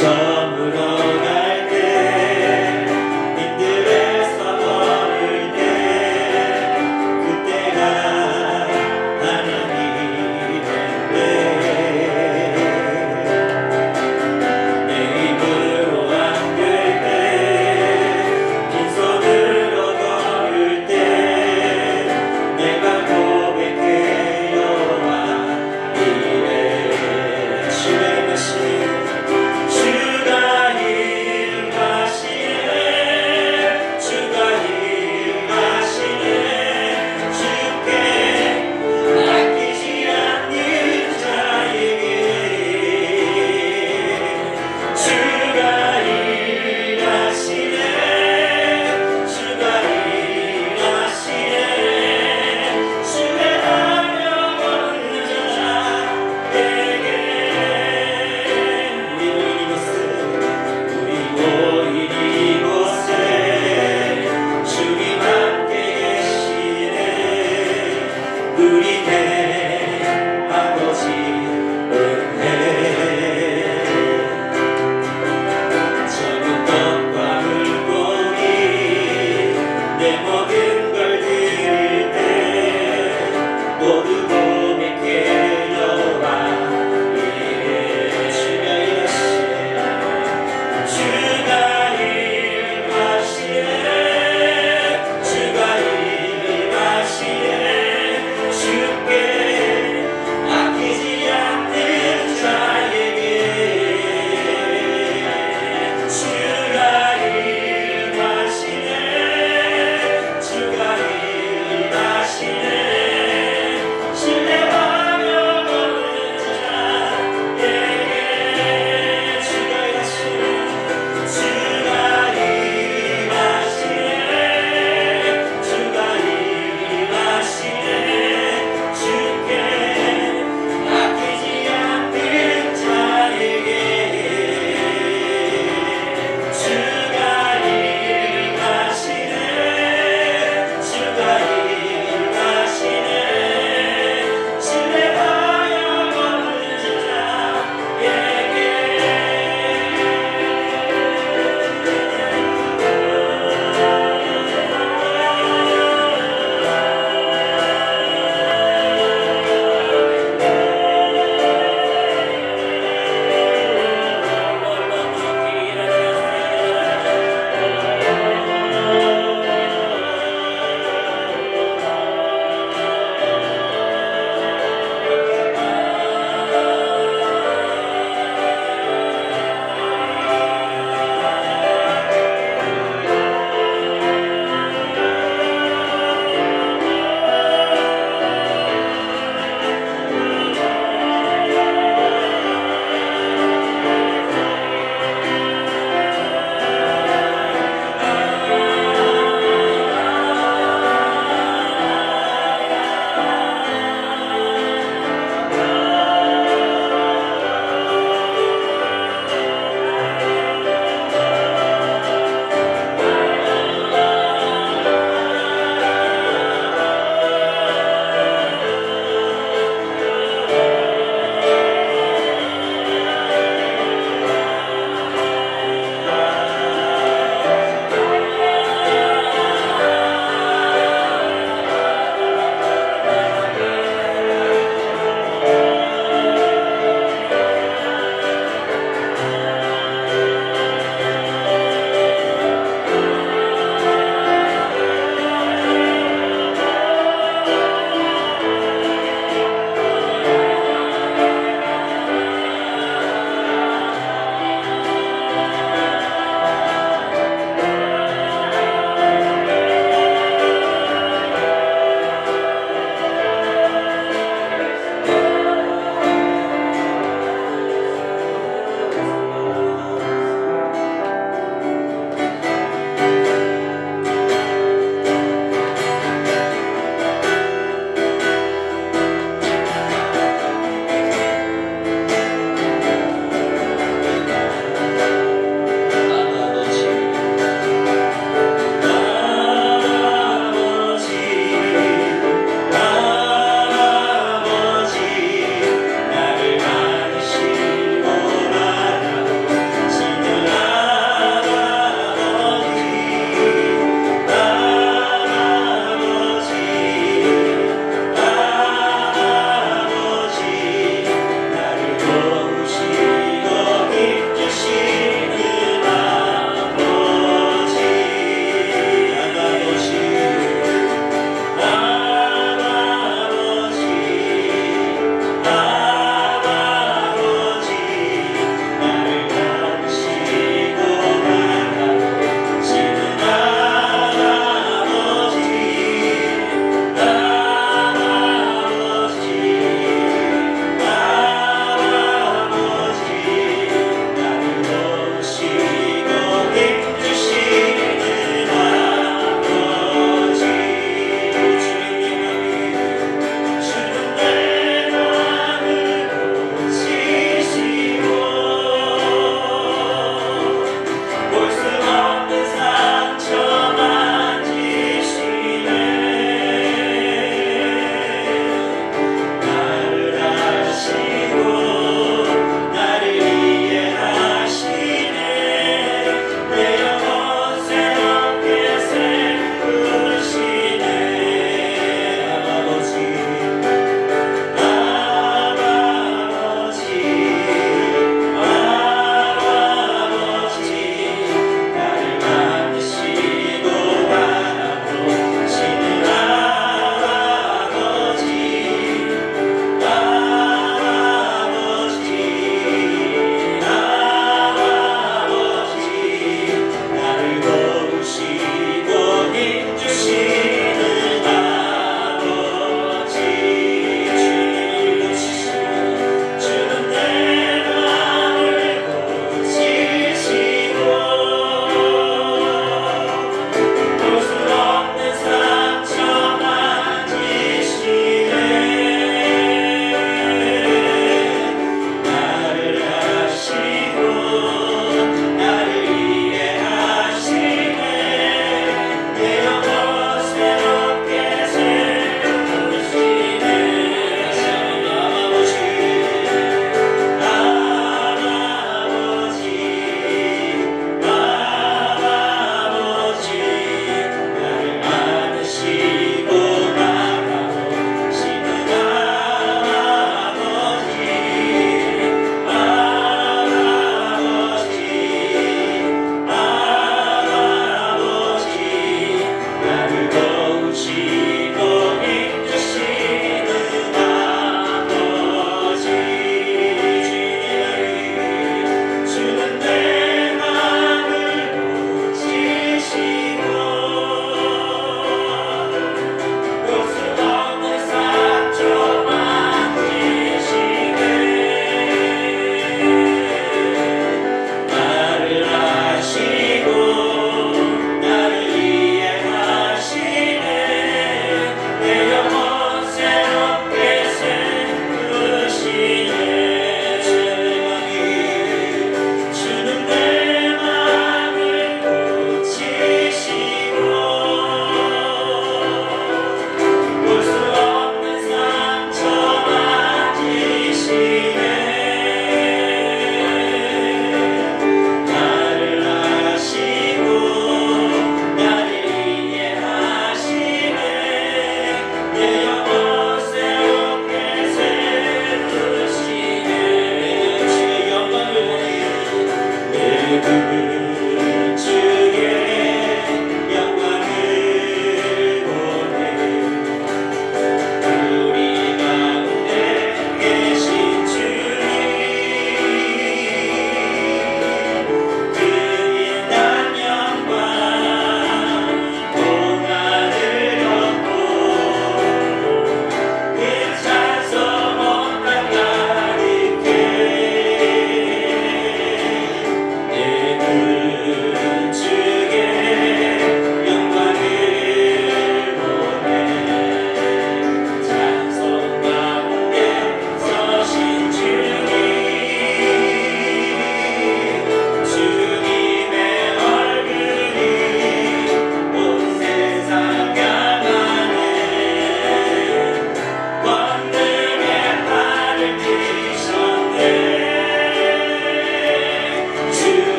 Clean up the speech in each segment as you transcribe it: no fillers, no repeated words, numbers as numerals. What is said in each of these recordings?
저물어 갈 때 힘들에서 걸을 때 그때가 하나님의 때 내 입으로 안길 때 빈손으로 걸을 때 내가 고백해 여호와 이래 주의 것이 주가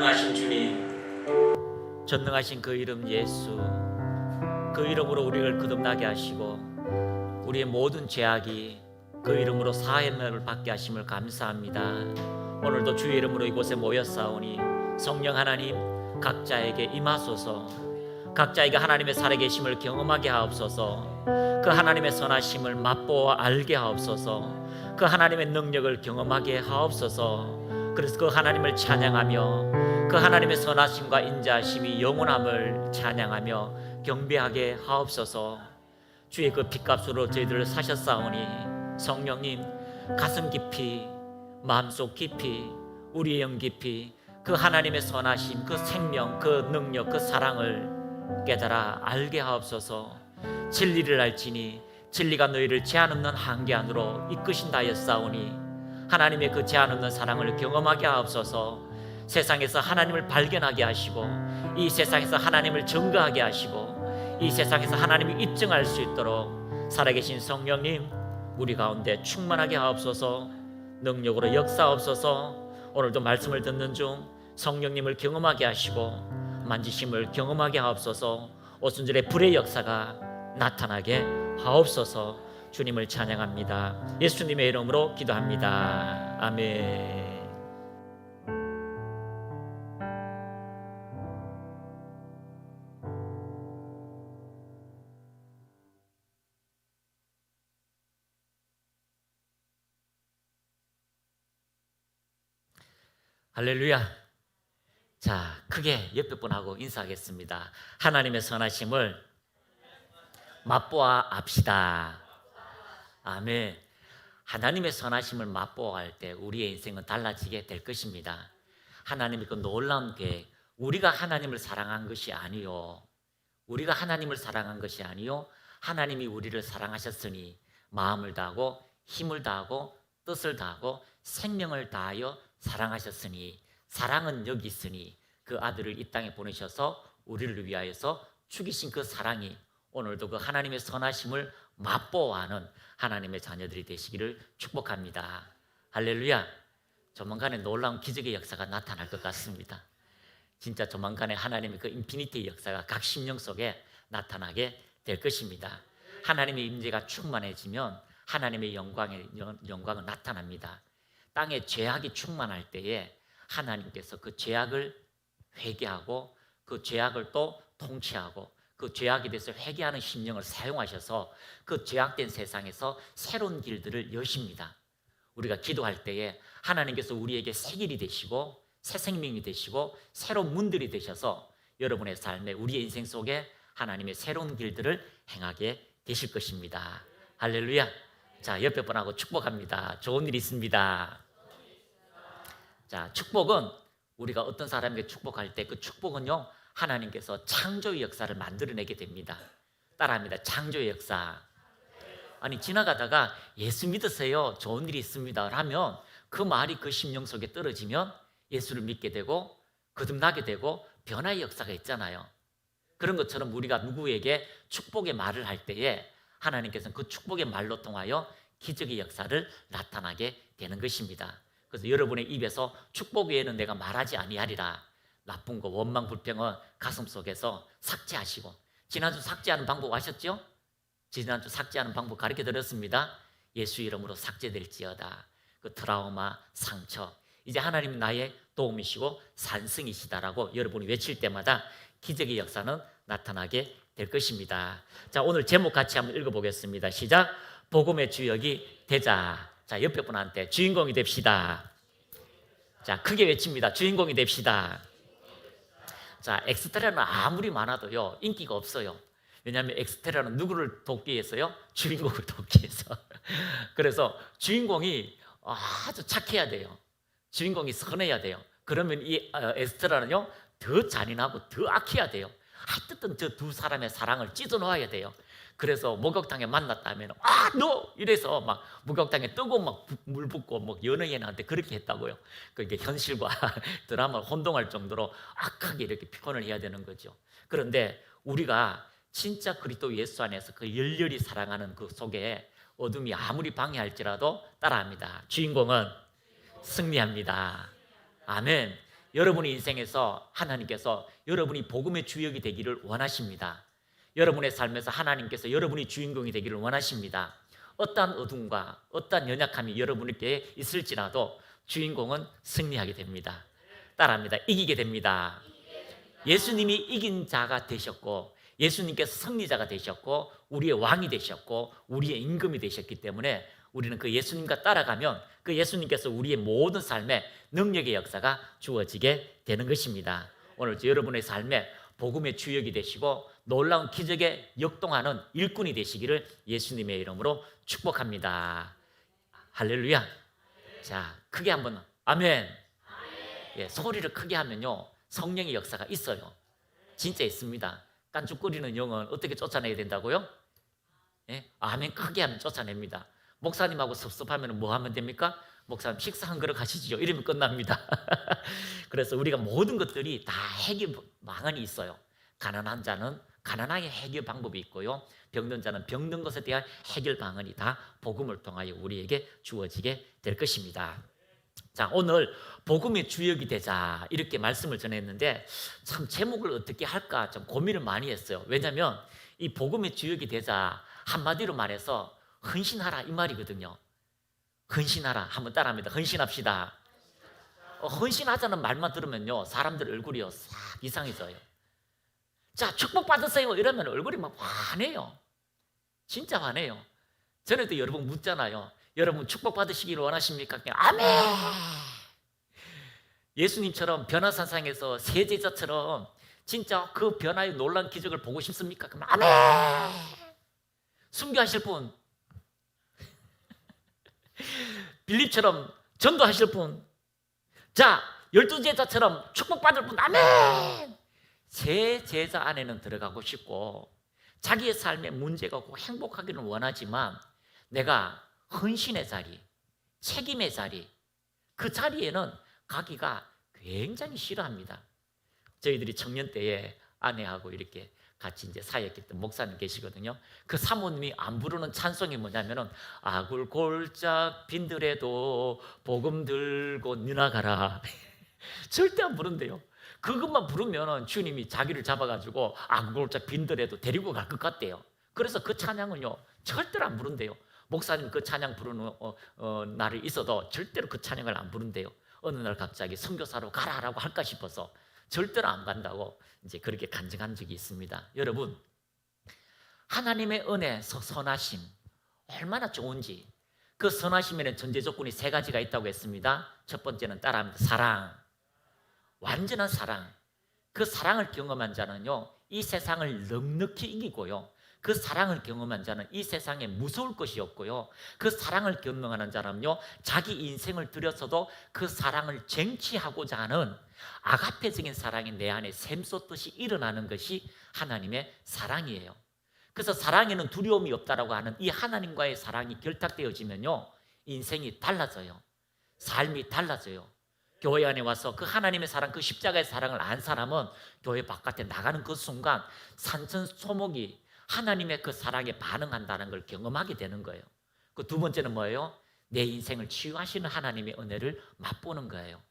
전능하신 주님, 전능하신 그 이름 예수, 그 이름으로 우리를 거듭나게 하시고 우리의 모든 죄악이 그 이름으로 사함을 받게 하심을 감사합니다. 오늘도 주의 이름으로 이곳에 모였사오니 성령 하나님 각자에게 임하소서. 각자에게 하나님의 살아계심을 경험하게 하옵소서. 그 하나님의 선하심을 맛보아 알게 하옵소서. 그 하나님의 능력을 경험하게 하옵소서. 그래서 그 하나님을 찬양하며 그 하나님의 선하심과 인자하심이 영원함을 찬양하며 경배하게 하옵소서. 주의 그 핏값으로 저희들을 사셨사오니 성령님 가슴 깊이 마음속 깊이 우리의 영 깊이 그 하나님의 선하심, 그 생명, 그 능력, 그 사랑을 깨달아 알게 하옵소서. 진리를 알지니 진리가 너희를 제한 없는 한계 안으로 이끄신다 하였사오니 하나님의 그 제한 없는 사랑을 경험하게 하옵소서. 세상에서 하나님을 발견하게 하시고 이 세상에서 하나님을 증거하게 하시고 이 세상에서 하나님을 입증할 수 있도록 살아계신 성령님 우리 가운데 충만하게 하옵소서. 능력으로 역사하옵소서. 오늘도 말씀을 듣는 중 성령님을 경험하게 하시고 만지심을 경험하게 하옵소서. 오순절의 불의 역사가 나타나게 하옵소서. 주님을 찬양합니다. 예수님의 이름으로 기도합니다. 아멘. 할렐루야. 자, 크게 옆에 분하고 인사하겠습니다. 하나님의 선하심을 맛보아 압시다. 아멘. 하나님의 선하심을 맛보아 할 때 우리의 인생은 달라지게 될 것입니다. 하나님의 그 놀라운 계획, 우리가 하나님을 사랑한 것이 아니요, 우리가 하나님을 사랑한 것이 아니요, 하나님이 우리를 사랑하셨으니 마음을 다하고 힘을 다하고 뜻을 다하고 생명을 다하여 사랑하셨으니 사랑은 여기 있으니 그 아들을 이 땅에 보내셔서 우리를 위하여서 죽이신 그 사랑이 오늘도 그 하나님의 선하심을 맛보아하는 하나님의 자녀들이 되시기를 축복합니다. 할렐루야. 조만간에 놀라운 기적의 역사가 나타날 것 같습니다. 진짜 조만간에 하나님의 그 인피니티의 역사가 각 심령 속에 나타나게 될 것입니다. 하나님의 임재가 충만해지면 하나님의 영광은 나타납니다. 땅에 죄악이 충만할 때에 하나님께서 그 죄악을 회개하고 그 죄악을 또 통치하고 그 죄악에 대해서 회개하는 심령을 사용하셔서 그 죄악된 세상에서 새로운 길들을 여십니다. 우리가 기도할 때에 하나님께서 우리에게 새 길이 되시고 새 생명이 되시고 새로운 문들이 되셔서 여러분의 삶에 우리의 인생 속에 하나님의 새로운 길들을 행하게 되실 것입니다. 할렐루야. 자, 옆에 분하고 축복합니다. 좋은 일이 있습니다. 자, 축복은 우리가 어떤 사람에게 축복할 때 그 축복은요 하나님께서 창조의 역사를 만들어내게 됩니다. 따라합니다. 창조의 역사. 아니 지나가다가 예수 믿으세요, 좋은 일이 있습니다 하면 그 말이 그 심령 속에 떨어지면 예수를 믿게 되고 거듭나게 되고 변화의 역사가 있잖아요. 그런 것처럼 우리가 누구에게 축복의 말을 할 때에 하나님께서는 그 축복의 말로 통하여 기적의 역사를 나타나게 되는 것입니다. 그래서 여러분의 입에서 축복 외에는 내가 말하지 아니하리라, 나쁜 거 원망 불평은 가슴속에서 삭제하시고, 지난주 삭제하는 방법 아셨죠? 지난주 삭제하는 방법 가르쳐 드렸습니다. 예수 이름으로 삭제될지어다. 그 트라우마, 상처, 이제 하나님이 나의 도움이시고 산승이시다라고 여러분이 외칠 때마다 기적의 역사는 나타나게 될 것입니다. 자, 오늘 제목 같이 한번 읽어보겠습니다. 시작. 복음의 주역이 되자. 자, 옆에 분한테 주인공이 됩시다. 자, 크게 외칩니다. 주인공이 됩시다. 자, 엑스트라는 아무리 많아도요 인기가 없어요. 왜냐하면 엑스트라는 누구를 돕기 위해서요? 주인공을 돕기 위해서. 그래서 주인공이 아주 착해야 돼요. 주인공이 선해야 돼요. 그러면 이 엑스트라는요 더 잔인하고 더 악해야 돼요. 하여튼 저 두 사람의 사랑을 찢어놓아야 돼요. 그래서 목욕탕에 만났다면 너! 이래서 막 목욕탕에 뜨고 막 물 붓고 뭐 연예인한테 그렇게 했다고요. 그게 현실과 드라마를 혼동할 정도로 악하게 이렇게 표현을 해야 되는 거죠. 그런데 우리가 진짜 그리스도 예수 안에서 그 열렬히 사랑하는 그 속에 어둠이 아무리 방해할지라도 따라합니다. 주인공은 승리합니다. 아멘. 여러분의 인생에서 하나님께서 여러분이 복음의 주역이 되기를 원하십니다. 여러분의 삶에서 하나님께서 여러분이 주인공이 되기를 원하십니다. 어떠한 어둠과 어떠한 연약함이 여러분에게 있을지라도 주인공은 승리하게 됩니다. 따라합니다. 이기게 됩니다. 예수님이 이긴 자가 되셨고 예수님께서 승리자가 되셨고 우리의 왕이 되셨고 우리의 임금이 되셨기 때문에 우리는 그 예수님과 따라가면 그 예수님께서 우리의 모든 삶에 능력의 역사가 주어지게 되는 것입니다. 오늘 여러분의 삶에 복음의 주역이 되시고 놀라운 기적에 역동하는 일꾼이 되시기를 예수님의 이름으로 축복합니다. 할렐루야. 자, 크게 한번 아멘. 예, 소리를 크게 하면요 성령의 역사가 있어요. 진짜 있습니다. 깐죽거리는 영은 어떻게 쫓아내야 된다고요? 예? 아멘 크게 하면 쫓아냅니다. 목사님하고 섭섭하면 뭐 하면 됩니까? 목사님 식사 한 그릇 하시지요. 이러면 끝납니다. 그래서 우리가 모든 것들이 다 해결 방안이 있어요. 가난한 자는 가난하게 해결 방법이 있고요. 병든 자는 병든 것에 대한 해결 방안이 다 복음을 통하여 우리에게 주어지게 될 것입니다. 자, 오늘 복음의 주역이 되자 이렇게 말씀을 전했는데 참 제목을 어떻게 할까 좀 고민을 많이 했어요. 왜냐하면 이 복음의 주역이 되자 한마디로 말해서 헌신하라 이 말이거든요. 헌신하라 한번 따라합니다. 헌신합시다. 헌신하자는 말만 들으면요 사람들 얼굴이 싹 이상해져요. 자, 축복받으세요 이러면 얼굴이 막 환해요. 진짜 환해요. 전에도 여러분 묻잖아요. 여러분 축복받으시기를 원하십니까? 아멘. 예수님처럼 변화산상에서 세 제자처럼 진짜 그 변화의 놀라운 기적을 보고 싶습니까? 그럼 아멘. 순교하실 분, 빌립처럼 전도하실 분, 자 12제자처럼 축복받을 분 아멘. 세 제자 안에는 들어가고 싶고 자기의 삶에 문제가 없고 행복하기는 원하지만 내가 헌신의 자리, 책임의 자리, 그 자리에는 가기가 굉장히 싫어합니다. 저희들이 청년 때에 아내하고 이렇게 같이 이제 사역했던 목사님 계시거든요. 그 사모님이 안 부르는 찬송이 뭐냐면은 아굴 골짝 빈들에도 복음 들고 니나가라. 절대 안 부른대요. 그것만 부르면 주님이 자기를 잡아가지고 아굴 골짝 빈들에도 데리고 갈 것 같대요. 그래서 그 찬양은요 절대로 안 부른대요. 목사님 그 찬양 부르는 날이 있어도 절대로 그 찬양을 안 부른대요. 어느 날 갑자기 선교사로 가라라고 할까 싶어서 절대로 안 간다고 이제 그렇게 간증한 적이 있습니다. 여러분, 하나님의 은혜, 선하심 얼마나 좋은지. 그 선하심에는 전제 조건이 세 가지가 있다고 했습니다. 첫 번째는 따라합니다. 사랑, 완전한 사랑. 그 사랑을 경험한 자는요 이 세상을 넉넉히 이기고요 그 사랑을 경험한 자는 이 세상에 무서울 것이 없고요 그 사랑을 경험하는 자는요 자기 인생을 들여서도 그 사랑을 쟁취하고자 하는 아가페적인 사랑이 내 안에 샘솟듯이 일어나는 것이 하나님의 사랑이에요. 그래서 사랑에는 두려움이 없다라고 하는 이 하나님과의 사랑이 결탁되어지면요 인생이 달라져요. 삶이 달라져요. 교회 안에 와서 그 하나님의 사랑, 그 십자가의 사랑을 안 사람은 교회 바깥에 나가는 그 순간 산천소목이 하나님의 그 사랑에 반응한다는 걸 경험하게 되는 거예요. 그 두 번째는 뭐예요? 내 인생을 치유하시는 하나님의 은혜를 맛보는 거예요.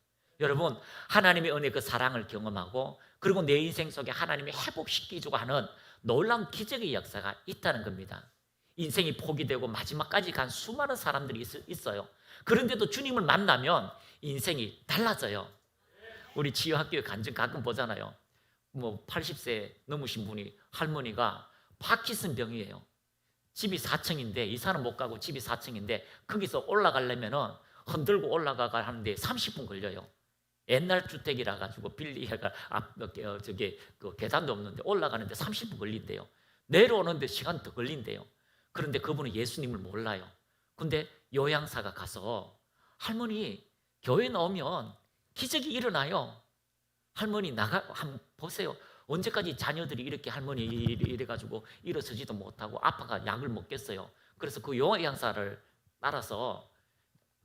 여러분, 하나님의 은혜 그 사랑을 경험하고 그리고 내 인생 속에 하나님이 회복시키려고 하는 놀라운 기적의 역사가 있다는 겁니다. 인생이 포기되고 마지막까지 간 수많은 사람들이 있어요. 그런데도 주님을 만나면 인생이 달라져요. 우리 치유학교에 간증 가끔 보잖아요. 뭐 80세 넘으신 분이 할머니가 파킨슨 병이에요. 집이 4층인데 이사는 못 가고 집이 4층인데 거기서 올라가려면은 흔들고 올라가가 하는데 30분 걸려요. 옛날 주택이라 가지고 빌리가 저기 그 계단도 없는데 올라가는데 30분 걸린대요. 내려오는데 시간 더 걸린대요. 그런데 그분은 예수님을 몰라요. 근데 요양사가 가서 할머니 교회 나오면 기적이 일어나요. 할머니 나가 한번 보세요. 언제까지 자녀들이 이렇게 할머니 이래가지고 일어서지도 못하고 아빠가 약을 먹겠어요. 그래서 그 요양사를 따라서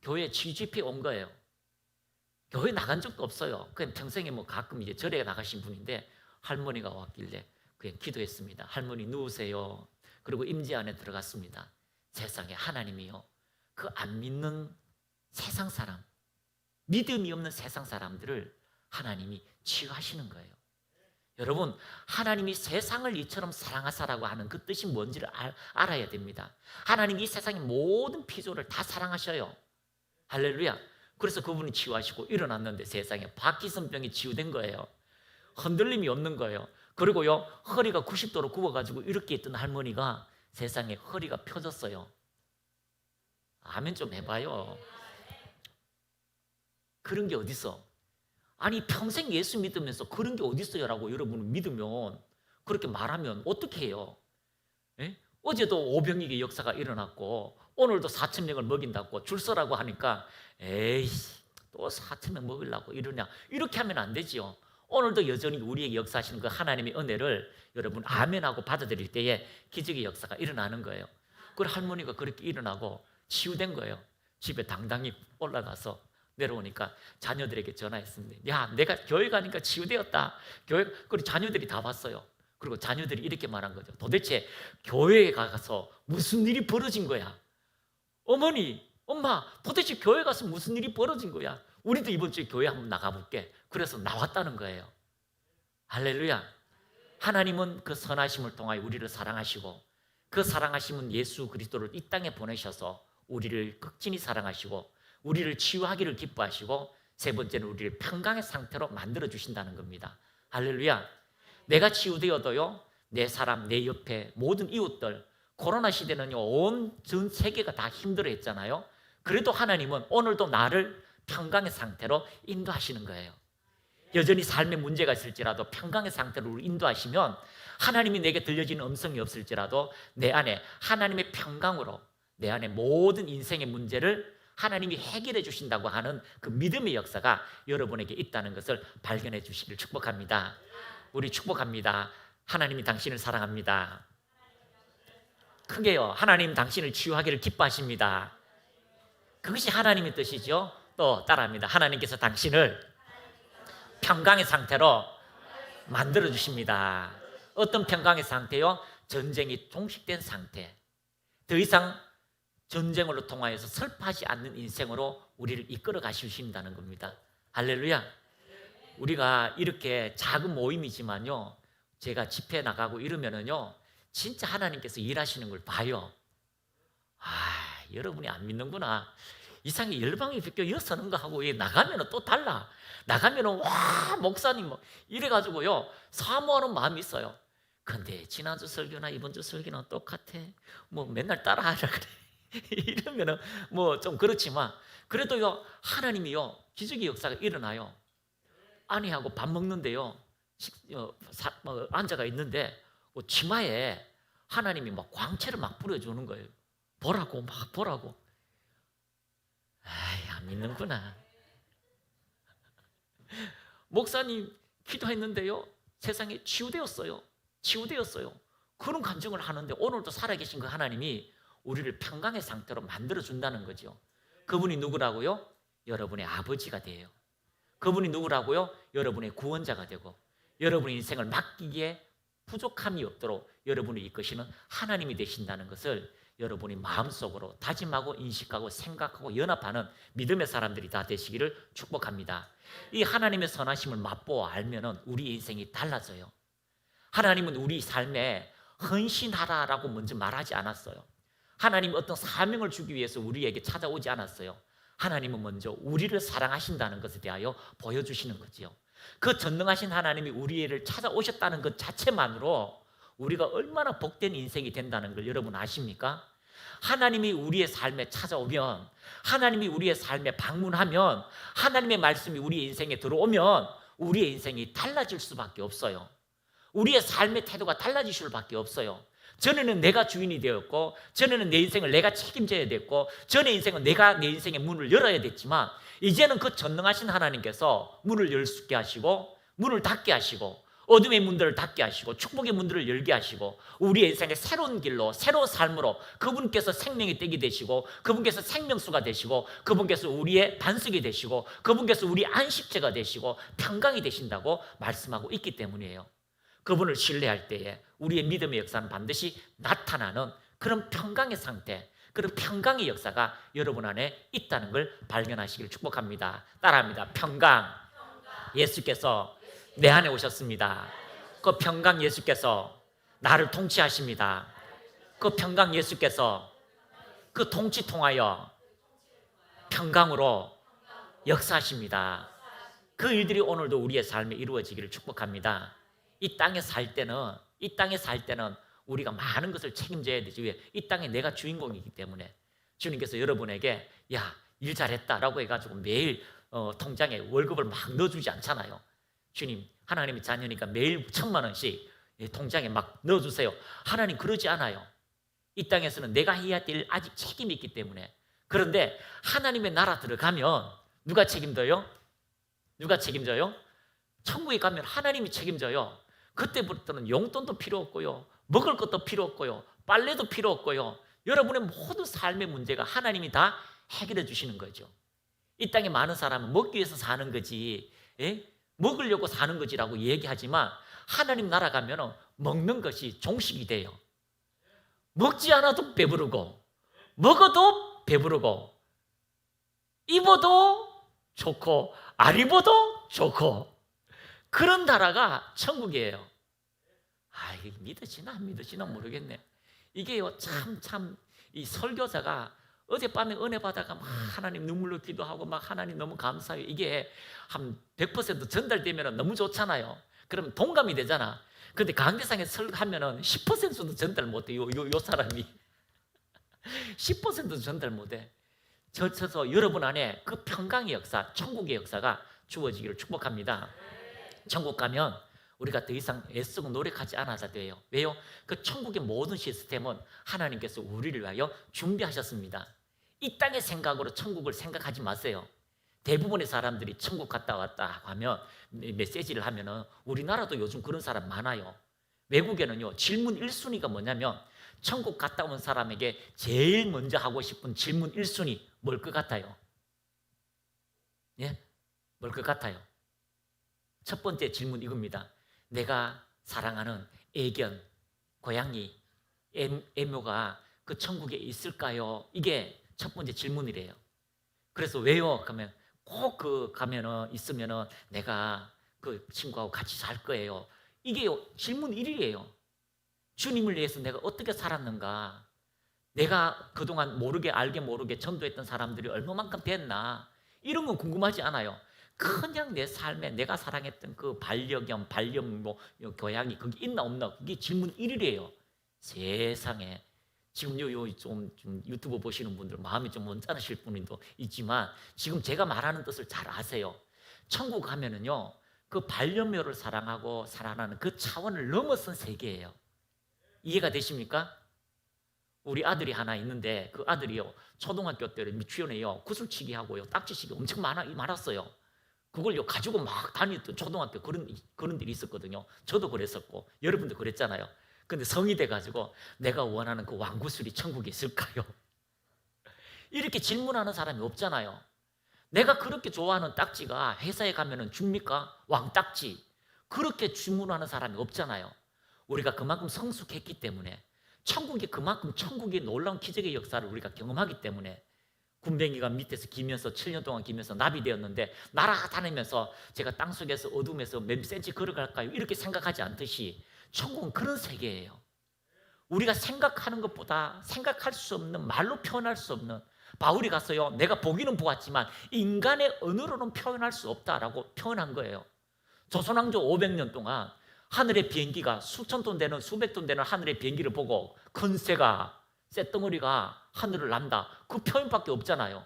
교회 취집해 온 거예요. 교회 나간 적도 없어요. 그냥 평생에 뭐 가끔 이제 절에 나가신 분인데 할머니가 왔길래 그냥 기도했습니다. 할머니 누우세요. 그리고 임재 안에 들어갔습니다. 세상에 하나님이요. 그 안 믿는 세상 사람, 믿음이 없는 세상 사람들을 하나님이 치유하시는 거예요. 여러분, 하나님이 세상을 이처럼 사랑하사라고 하는 그 뜻이 뭔지를 알아야 됩니다. 하나님이 이 세상의 모든 피조를 다 사랑하셔요. 할렐루야. 그래서 그분이 치유하시고 일어났는데 세상에 파킨슨병이 치유된 거예요. 흔들림이 없는 거예요. 그리고요, 허리가 90도로 굽어가지고 이렇게 있던 할머니가 세상에 허리가 펴졌어요. 아멘 좀 해봐요. 그런 게 어딨어? 아니 평생 예수 믿으면서 그런 게 어딨어요? 라고 여러분은 믿으면, 그렇게 말하면 어떻게 해요? 예? 어제도 오병이의 역사가 일어났고 오늘도 4,000명을 먹인다고 줄 서라고 하니까 에이씨 또 4,000명 먹으려고 이러냐, 이렇게 하면 안 되지요. 오늘도 여전히 우리에게 역사하시는 그 하나님의 은혜를 여러분 아멘하고 받아들일 때에 기적의 역사가 일어나는 거예요. 그 할머니가 그렇게 일어나고 치유된 거예요. 집에 당당히 올라가서 내려오니까 자녀들에게 전화했습니다. 야, 내가 교회 가니까 치유되었다. 그리고 자녀들이 다 봤어요. 그리고 자녀들이 이렇게 말한 거죠. 도대체 교회에 가서 무슨 일이 벌어진 거야? 어머니, 엄마, 도대체 교회 가서 무슨 일이 벌어진 거야? 우리도 이번 주에 교회 한번 나가볼게. 그래서 나왔다는 거예요. 할렐루야. 하나님은 그 선하심을 통하여 우리를 사랑하시고, 그 사랑하심은 예수 그리스도를 이 땅에 보내셔서 우리를 극진히 사랑하시고 우리를 치유하기를 기뻐하시고, 세 번째는 우리를 평강의 상태로 만들어 주신다는 겁니다. 할렐루야. 내가 치유되어도요, 내 사람, 내 옆에 모든 이웃들, 코로나 시대는요 온 전 세계가 다 힘들어했잖아요. 그래도 하나님은 오늘도 나를 평강의 상태로 인도하시는 거예요. 여전히 삶에 문제가 있을지라도 평강의 상태로 인도하시면, 하나님이 내게 들려지는 음성이 없을지라도 내 안에 하나님의 평강으로 내 안에 모든 인생의 문제를 하나님이 해결해 주신다고 하는 그 믿음의 역사가 여러분에게 있다는 것을 발견해 주시길 축복합니다. 우리 축복합니다. 하나님이 당신을 사랑합니다. 크게요, 하나님 당신을 치유하기를 기뻐하십니다. 그것이 하나님의 뜻이죠. 또 따라합니다. 하나님께서 당신을 평강의 상태로 만들어 주십니다. 어떤 평강의 상태요? 전쟁이 종식된 상태. 더 이상 전쟁으로 통하여서 슬퍼하지 않는 인생으로 우리를 이끌어 가주신다는 겁니다. 할렐루야. 우리가 이렇게 작은 모임이지만요, 제가 집회 나가고 이러면은요 진짜 하나님께서 일하시는 걸 봐요. 여러분이 안 믿는구나. 이상하게 열방에 비껴 여서는 거 하고 나가면은 또 달라. 나가면은 와 목사님 뭐 이래가지고요 사모하는 마음이 있어요. 근데 지난주 설교나 이번 주 설교는 똑같아. 뭐 맨날 따라하라 그래. 이러면은 뭐 좀 그렇지만, 그래도요 하나님이요 기적의 역사가 일어나요. 아내하고 밥 먹는데요 앉아가 있는데 치마에 하나님이 막 광채를 막 뿌려주는 거예요. 보라고 막 보라고. 안 믿는구나. 목사님 기도했는데요 세상에 치유되었어요. 그런 간증을 하는데 오늘도 살아계신 그 하나님이 우리를 평강의 상태로 만들어준다는 거죠. 그분이 누구라고요? 여러분의 아버지가 돼요. 그분이 누구라고요? 여러분의 구원자가 되고, 여러분의 인생을 맡기기에 부족함이 없도록 여러분을 이끄시는 하나님이 되신다는 것을 여러분이 마음속으로 다짐하고 인식하고 생각하고 연합하는 믿음의 사람들이 다 되시기를 축복합니다. 이 하나님의 선하심을 맛보아 알면은 우리 인생이 달라져요. 하나님은 우리 삶에 헌신하라라고 먼저 말하지 않았어요. 하나님은 어떤 사명을 주기 위해서 우리에게 찾아오지 않았어요. 하나님은 먼저 우리를 사랑하신다는 것에 대하여 보여주시는 거지요. 그 전능하신 하나님이 우리를 찾아오셨다는 것 자체만으로 우리가 얼마나 복된 인생이 된다는 걸 여러분 아십니까? 하나님이 우리의 삶에 찾아오면, 하나님이 우리의 삶에 방문하면, 하나님의 말씀이 우리의 인생에 들어오면 우리의 인생이 달라질 수밖에 없어요. 우리의 삶의 태도가 달라질 수밖에 없어요. 전에는 내가 주인이 되었고, 전에는 내 인생을 내가 책임져야 됐고, 전의 인생은 내가 내 인생의 문을 열어야 됐지만, 이제는 그 전능하신 하나님께서 문을 열 수 있게 하시고 문을 닫게 하시고 어둠의 문들을 닫게 하시고 축복의 문들을 열게 하시고 우리의 인생의 새로운 길로 새로운 삶으로 그분께서 생명의 떼기 되시고, 그분께서 생명수가 되시고, 그분께서 우리의 반석이 되시고, 그분께서 우리 안식처가 되시고 평강이 되신다고 말씀하고 있기 때문이에요. 그분을 신뢰할 때에 우리의 믿음의 역사는 반드시 나타나는 그런 평강의 상태, 그런 평강의 역사가 여러분 안에 있다는 걸 발견하시길 축복합니다. 따라합니다. 평강. 예수께서 내 안에 오셨습니다. 그 평강 예수께서 나를 통치하십니다. 그 평강 예수께서 그 통치 통하여 평강으로 역사하십니다. 그 일들이 오늘도 우리의 삶에 이루어지기를 축복합니다. 이 땅에 살 때는 우리가 많은 것을 책임져야 되지. 왜? 이 땅에 내가 주인공이기 때문에. 주님께서 여러분에게 야, 일 잘했다라고 해가지고 매일 통장에 월급을 막 넣어주지 않잖아요. 주님, 하나님의 자녀니까 매일 1,000만 원씩 통장에 막 넣어주세요. 하나님 그러지 않아요. 이 땅에서는 내가 해야 될 아직 책임이 있기 때문에. 그런데 하나님의 나라 들어가면 누가 책임져요? 누가 책임져요? 천국에 가면 하나님이 책임져요. 그때부터는 용돈도 필요 없고요, 먹을 것도 필요 없고요, 빨래도 필요 없고요. 여러분의 모든 삶의 문제가 하나님이 다 해결해 주시는 거죠. 이 땅에 많은 사람은 먹기 위해서 사는 거지, 먹으려고 사는 거지라고 얘기하지만 하나님 나라 가면 먹는 것이 종식이 돼요. 먹지 않아도 배부르고, 먹어도 배부르고, 입어도 좋고, 안 입어도 좋고, 그런 나라가 천국이에요. 아, 이게 믿으시나 안 믿으시나 모르겠네. 이게요, 참 이 설교자가 어젯밤에 은혜 받아가 막 하나님 눈물로 기도하고 막 하나님 너무 감사해요. 이게 한 100% 전달되면 너무 좋잖아요. 그러면 동감이 되잖아. 근데 강대상에 설하면은 10%도 전달 못해. 요 사람이 10%도 전달 못해. 저쳐서 여러분 안에 그 평강의 역사, 천국의 역사가 주어지기를 축복합니다. 천국 가면 우리가 더 이상 애쓰고 노력하지 않아도 돼요. 왜요? 그 천국의 모든 시스템은 하나님께서 우리를 위하여 준비하셨습니다. 이 땅의 생각으로 천국을 생각하지 마세요. 대부분의 사람들이 천국 갔다 왔다 하면 메시지를 하면은, 우리나라도 요즘 그런 사람 많아요. 외국에는요, 질문 1순위가 뭐냐면 천국 갔다 온 사람에게 제일 먼저 하고 싶은 질문 1순위 뭘 것 같아요? 예? 뭘 것 같아요? 첫 번째 질문 이겁니다. 내가 사랑하는 애견, 고양이, 애묘가 그 천국에 있을까요? 이게 첫 번째 질문이래요. 그래서 왜요? 그러면 꼭 가면은 있으면은 내가 그 친구하고 같이 살 거예요. 이게 질문 1위예요. 주님을 위해서 내가 어떻게 살았는가? 내가 그동안 알게 모르게 전도했던 사람들이 얼마만큼 됐나? 이런 건 궁금하지 않아요. 그냥 내 삶에 내가 사랑했던 그 반려견, 고양이 그게 있나 없나? 그게 질문 1위래요. 세상에. 지금 좀 유튜브 보시는 분들 마음이 좀 언짢으실 분도 있지만 지금 제가 말하는 뜻을 잘 아세요. 천국 가면은요, 그 반려묘를 사랑하고 살아나는 그 차원을 넘어선 세계예요. 이해가 되십니까? 우리 아들이 하나 있는데 그 아들이요, 초등학교 때 미취원에요, 구슬치기 하고요, 딱지치기 엄청 많았어요. 그걸 가지고 막 다녔던 초등학교 그런 일이 있었거든요. 저도 그랬었고 여러분도 그랬잖아요. 근데 성이 돼가지고 내가 원하는 그 왕구슬이 천국에 있을까요? 이렇게 질문하는 사람이 없잖아요. 내가 그렇게 좋아하는 딱지가 회사에 가면은 줍니까? 왕딱지. 그렇게 주문하는 사람이 없잖아요. 우리가 그만큼 성숙했기 때문에, 그만큼 천국의 놀라운 기적의 역사를 우리가 경험하기 때문에, 군뱅이가 밑에서 기면서 7년 동안 기면서 나비 되었는데 날아다니면서 제가 땅속에서 어둠에서 몇 센치 걸어갈까요? 이렇게 생각하지 않듯이 천국은 그런 세계예요. 우리가 생각하는 것보다 생각할 수 없는, 말로 표현할 수 없는, 바울이 가서요, 내가 보기는 보았지만 인간의 언어로는 표현할 수 없다라고 표현한 거예요. 조선왕조 500년 동안 하늘의 비행기가 수천 톤 되는, 수백 톤 되는 하늘의 비행기를 보고 큰 새가, 쇳덩어리가 하늘을 난다, 그 표현밖에 없잖아요.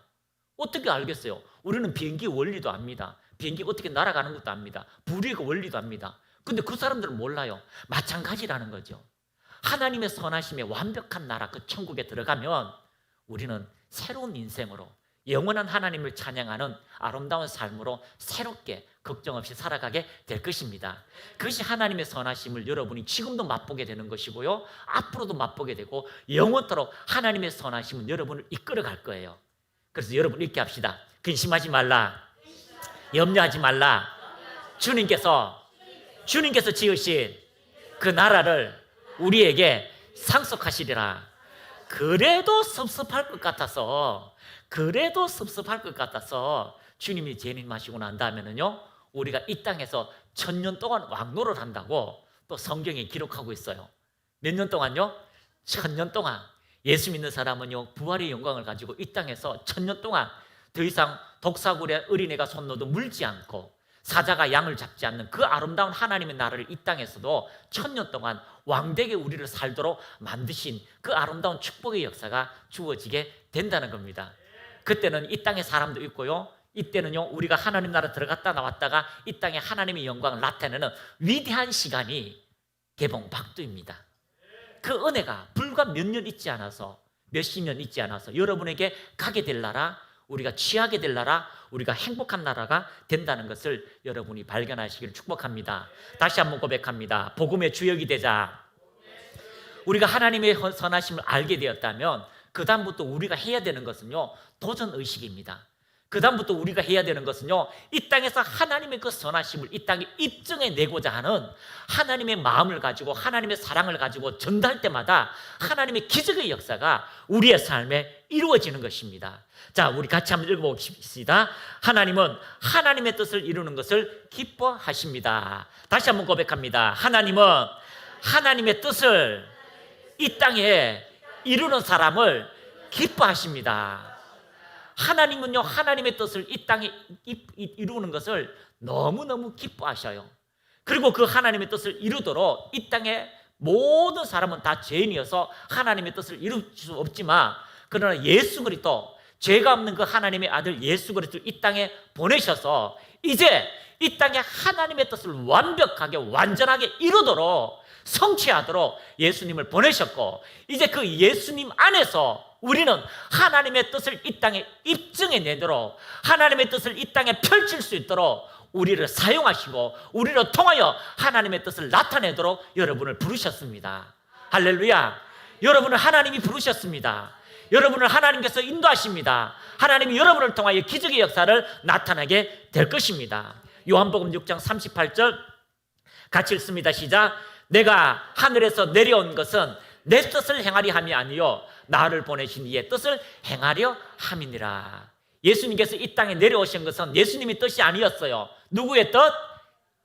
어떻게 알겠어요? 우리는 비행기 원리도 압니다. 비행기가 어떻게 날아가는 것도 압니다. 불의 원리도 압니다. 근데 그 사람들은 몰라요. 마찬가지라는 거죠. 하나님의 선하심의 완벽한 나라, 그 천국에 들어가면 우리는 새로운 인생으로, 영원한 하나님을 찬양하는 아름다운 삶으로 새롭게 걱정 없이 살아가게 될 것입니다. 그것이 하나님의 선하심을 여러분이 지금도 맛보게 되는 것이고요, 앞으로도 맛보게 되고 영원토록 하나님의 선하심은 여러분을 이끌어갈 거예요. 그래서 여러분 이렇게 합시다. 근심하지 말라, 염려하지 말라. 주님께서 지으신 그 나라를 우리에게 상속하시리라. 그래도 섭섭할 것 같아서 주님이 재림하시고 난 다음에는요, 우리가 이 땅에서 1000년 동안 왕노를 한다고 또 성경에 기록하고 있어요. 몇 년 동안요? 1000년 동안. 예수 믿는 사람은요, 부활의 영광을 가지고 이 땅에서 1000년 동안 더 이상 독사굴에 어린애가 손 넣어도 물지 않고 사자가 양을 잡지 않는 그 아름다운 하나님의 나라를 이 땅에서도 1000년 동안 왕되게 우리를 살도록 만드신 그 아름다운 축복의 역사가 주어지게 된다는 겁니다. 그때는 이 땅에 사람도 있고요, 이때는요, 우리가 하나님 나라 들어갔다 나왔다가 이 땅에 하나님의 영광을 나타내는 위대한 시간이 개봉박두입니다. 그 은혜가 불과 몇 년 있지 않아서, 몇십 년 있지 않아서 여러분에게 가게 될 나라, 우리가 취하게 될 나라, 우리가 행복한 나라가 된다는 것을 여러분이 발견하시기를 축복합니다. 다시 한번 고백합니다. 복음의 주역이 되자. 우리가 하나님의 선하심을 알게 되었다면 그 다음부터 우리가 해야 되는 것은요, 도전의식입니다. 그 다음부터 우리가 해야 되는 것은요, 이 땅에서 하나님의 그 선하심을 이 땅에 입증해내고자 하는 하나님의 마음을 가지고 하나님의 사랑을 가지고 전달 때마다 하나님의 기적의 역사가 우리의 삶에 이루어지는 것입니다. 자, 우리 같이 한번 읽어봅시다. 하나님은 하나님의 뜻을 이루는 것을 기뻐하십니다. 다시 한번 고백합니다. 하나님은 하나님의 뜻을 이 땅에 이루는 사람을 기뻐하십니다. 하나님은요, 하나님의 뜻을 이 땅에 이루는 것을 너무너무 기뻐하셔요. 그리고 그 하나님의 뜻을 이루도록 이 땅에 모든 사람은 다 죄인이어서 하나님의 뜻을 이룰 수 없지만, 그러나 예수 그리스도, 죄가 없는 그 하나님의 아들 예수 그리스도를 이 땅에 보내셔서 이제 이 땅에 하나님의 뜻을 완벽하게 완전하게 이루도록, 성취하도록 예수님을 보내셨고, 이제 그 예수님 안에서 우리는 하나님의 뜻을 이 땅에 입증해내도록, 하나님의 뜻을 이 땅에 펼칠 수 있도록 우리를 사용하시고 우리를 통하여 하나님의 뜻을 나타내도록 여러분을 부르셨습니다. 할렐루야. 여러분을 하나님이 부르셨습니다. 여러분을 하나님께서 인도하십니다. 하나님이 여러분을 통하여 기적의 역사를 나타나게 될 것입니다. 요한복음 6장 38절 같이 읽습니다. 시작. 내가 하늘에서 내려온 것은 내 뜻을 행하려 함이 아니요 나를 보내신 이의 뜻을 행하려 함이니라. 예수님께서 이 땅에 내려오신 것은 예수님의 뜻이 아니었어요. 누구의 뜻?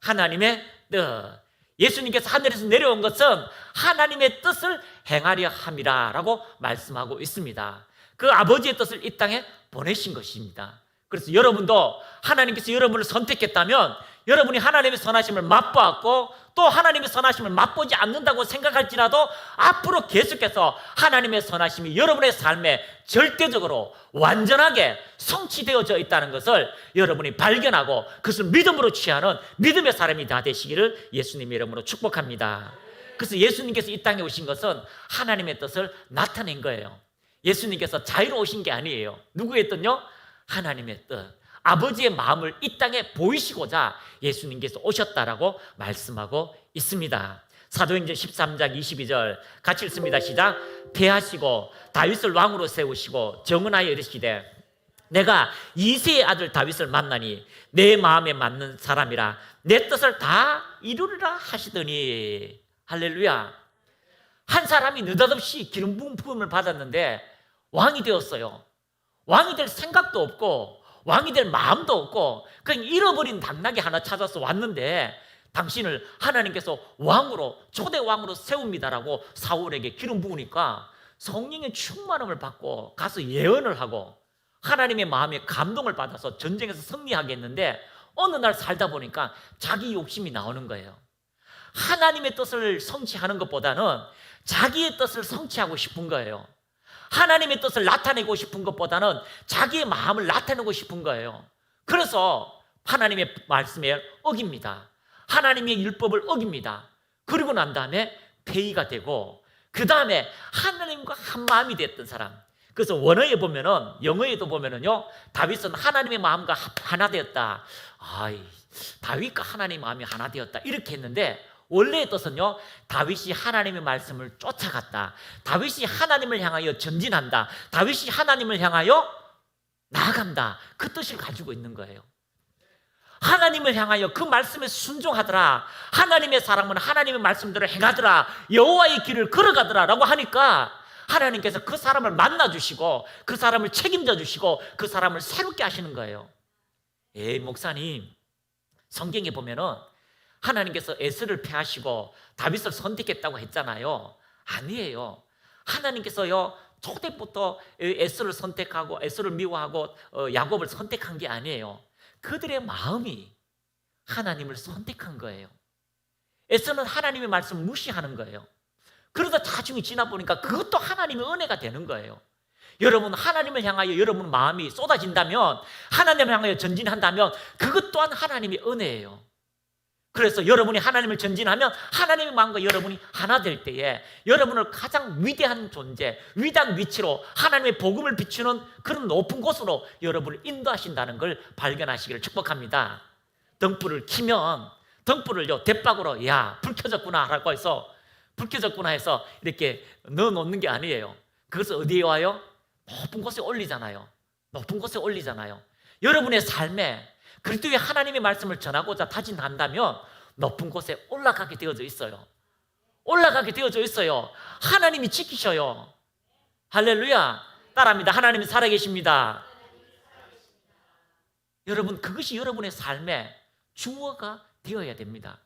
하나님의 뜻. 예수님께서 하늘에서 내려온 것은 하나님의 뜻을 행하려 함이라 라고 말씀하고 있습니다. 그 아버지의 뜻을 이 땅에 보내신 것입니다. 그래서 여러분도 하나님께서 여러분을 선택했다면 여러분이 하나님의 선하심을 맛보았고 또 하나님의 선하심을 맛보지 않는다고 생각할지라도 앞으로 계속해서 하나님의 선하심이 여러분의 삶에 절대적으로 완전하게 성취되어져 있다는 것을 여러분이 발견하고 그것을 믿음으로 취하는 믿음의 사람이 다 되시기를 예수님의 이름으로 축복합니다. 그래서 예수님께서 이 땅에 오신 것은 하나님의 뜻을 나타낸 거예요. 예수님께서 자유로 오신 게 아니에요. 누구의 뜻요? 하나님의 뜻. 아버지의 마음을 이 땅에 보이시고자 예수님께서 오셨다라고 말씀하고 있습니다. 사도행전 13장 22절 같이 읽습니다. 시작. 패하시고 다윗을 왕으로 세우시고 정언하여 이르시되 내가 이새의 아들 다윗을 만나니 내 마음에 맞는 사람이라 내 뜻을 다 이루리라 하시더니. 할렐루야. 한 사람이 느닷없이 기름 부음을 받았는데 왕이 되었어요. 왕이 될 생각도 없고 왕이 될 마음도 없고 그냥 잃어버린 당나귀 하나 찾아서 왔는데 당신을 하나님께서 왕으로 초대 왕으로 세웁니다라고 사울에게 기름 부으니까 성령의 충만함을 받고 가서 예언을 하고 하나님의 마음에 감동을 받아서 전쟁에서 승리하겠는데 어느 날 살다 보니까 자기 욕심이 나오는 거예요. 하나님의 뜻을 성취하는 것보다는 자기의 뜻을 성취하고 싶은 거예요. 하나님의 뜻을 나타내고 싶은 것보다는 자기의 마음을 나타내고 싶은 거예요. 그래서 하나님의 말씀에 어깁니다. 하나님의 율법을 어깁니다. 그리고 난 다음에 폐의가 되고 그 다음에 하나님과 한 마음이 됐던 사람. 그래서 원어에 보면은 영어에도 보면은요 다윗은 하나님의 마음과 하나 되었다. 다윗과 하나님의 마음이 하나 되었다 이렇게 했는데 원래의 뜻은요 다윗이 하나님의 말씀을 쫓아갔다. 다윗이 하나님을 향하여 전진한다. 다윗이 하나님을 향하여 나아간다. 그 뜻을 가지고 있는 거예요. 하나님을 향하여 그 말씀에 순종하더라. 하나님의 사람은 하나님의 말씀대로 행하더라. 여호와의 길을 걸어가더라 라고 하니까 하나님께서 그 사람을 만나주시고 그 사람을 책임져 주시고 그 사람을 새롭게 하시는 거예요. 목사님 성경에 보면은 하나님께서 에스를 패하시고 다윗을 선택했다고 했잖아요. 아니에요. 하나님께서요 초대부터 에스를 선택하고 에스를 미워하고 야곱을 선택한 게 아니에요. 그들의 마음이 하나님을 선택한 거예요. 에스는 하나님의 말씀을 무시하는 거예요. 그러다 나중에 지나 보니까 그것도 하나님의 은혜가 되는 거예요. 여러분 하나님을 향하여 여러분 마음이 쏟아진다면, 하나님을 향하여 전진한다면 그것 또한 하나님의 은혜예요. 그래서 여러분이 하나님을 전진하면 하나님의 마음과 여러분이 하나 될 때에 여러분을 가장 위대한 존재, 위대한 위치로 하나님의 복음을 비추는 그런 높은 곳으로 여러분을 인도하신다는 걸 발견하시기를 축복합니다. 등불을 켜면 등불을요 대박으로 야 불 켜졌구나 라고 해서 불 켜졌구나 해서 이렇게 넣어놓는 게 아니에요. 그것을 어디에 와요? 높은 곳에 올리잖아요. 높은 곳에 올리잖아요. 여러분의 삶에 그리스도의 하나님의 말씀을 전하고자 다짐한다면 높은 곳에 올라가게 되어져 있어요. 올라가게 되어져 있어요. 하나님이 지키셔요. 할렐루야. 따라합니다. 하나님이 살아계십니다. 여러분 그것이 여러분의 삶의 주어가 되어야 됩니다.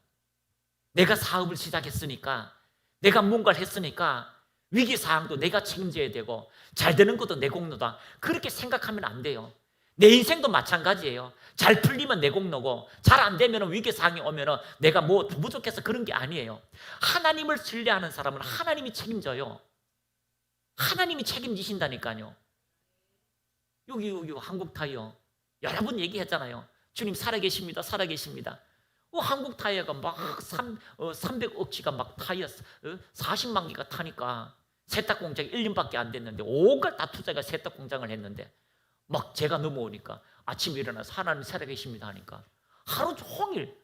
내가 사업을 시작했으니까, 내가 뭔가를 했으니까 위기사항도 내가 책임져야 되고 잘 되는 것도 내 공로다, 그렇게 생각하면 안 돼요. 내 인생도 마찬가지예요. 잘 풀리면 내 공로고 잘 안 되면 위기사항이 오면 내가 뭐 부족해서 그런 게 아니에요. 하나님을 신뢰하는 사람은 하나님이 책임져요. 하나님이 책임지신다니까요. 여기 한국타이어 여러 번 얘기했잖아요. 주님 살아계십니다. 살아계십니다. 한국 타이어가 막 300억치가 막 타이어 40만 개가 타니까 세탁 공장이 1년밖에 안 됐는데 온갖 다 투자가 세탁 공장을 했는데 막 제가 넘어오니까 아침에 일어나서 하나님 살아계십니다 하니까 하루 종일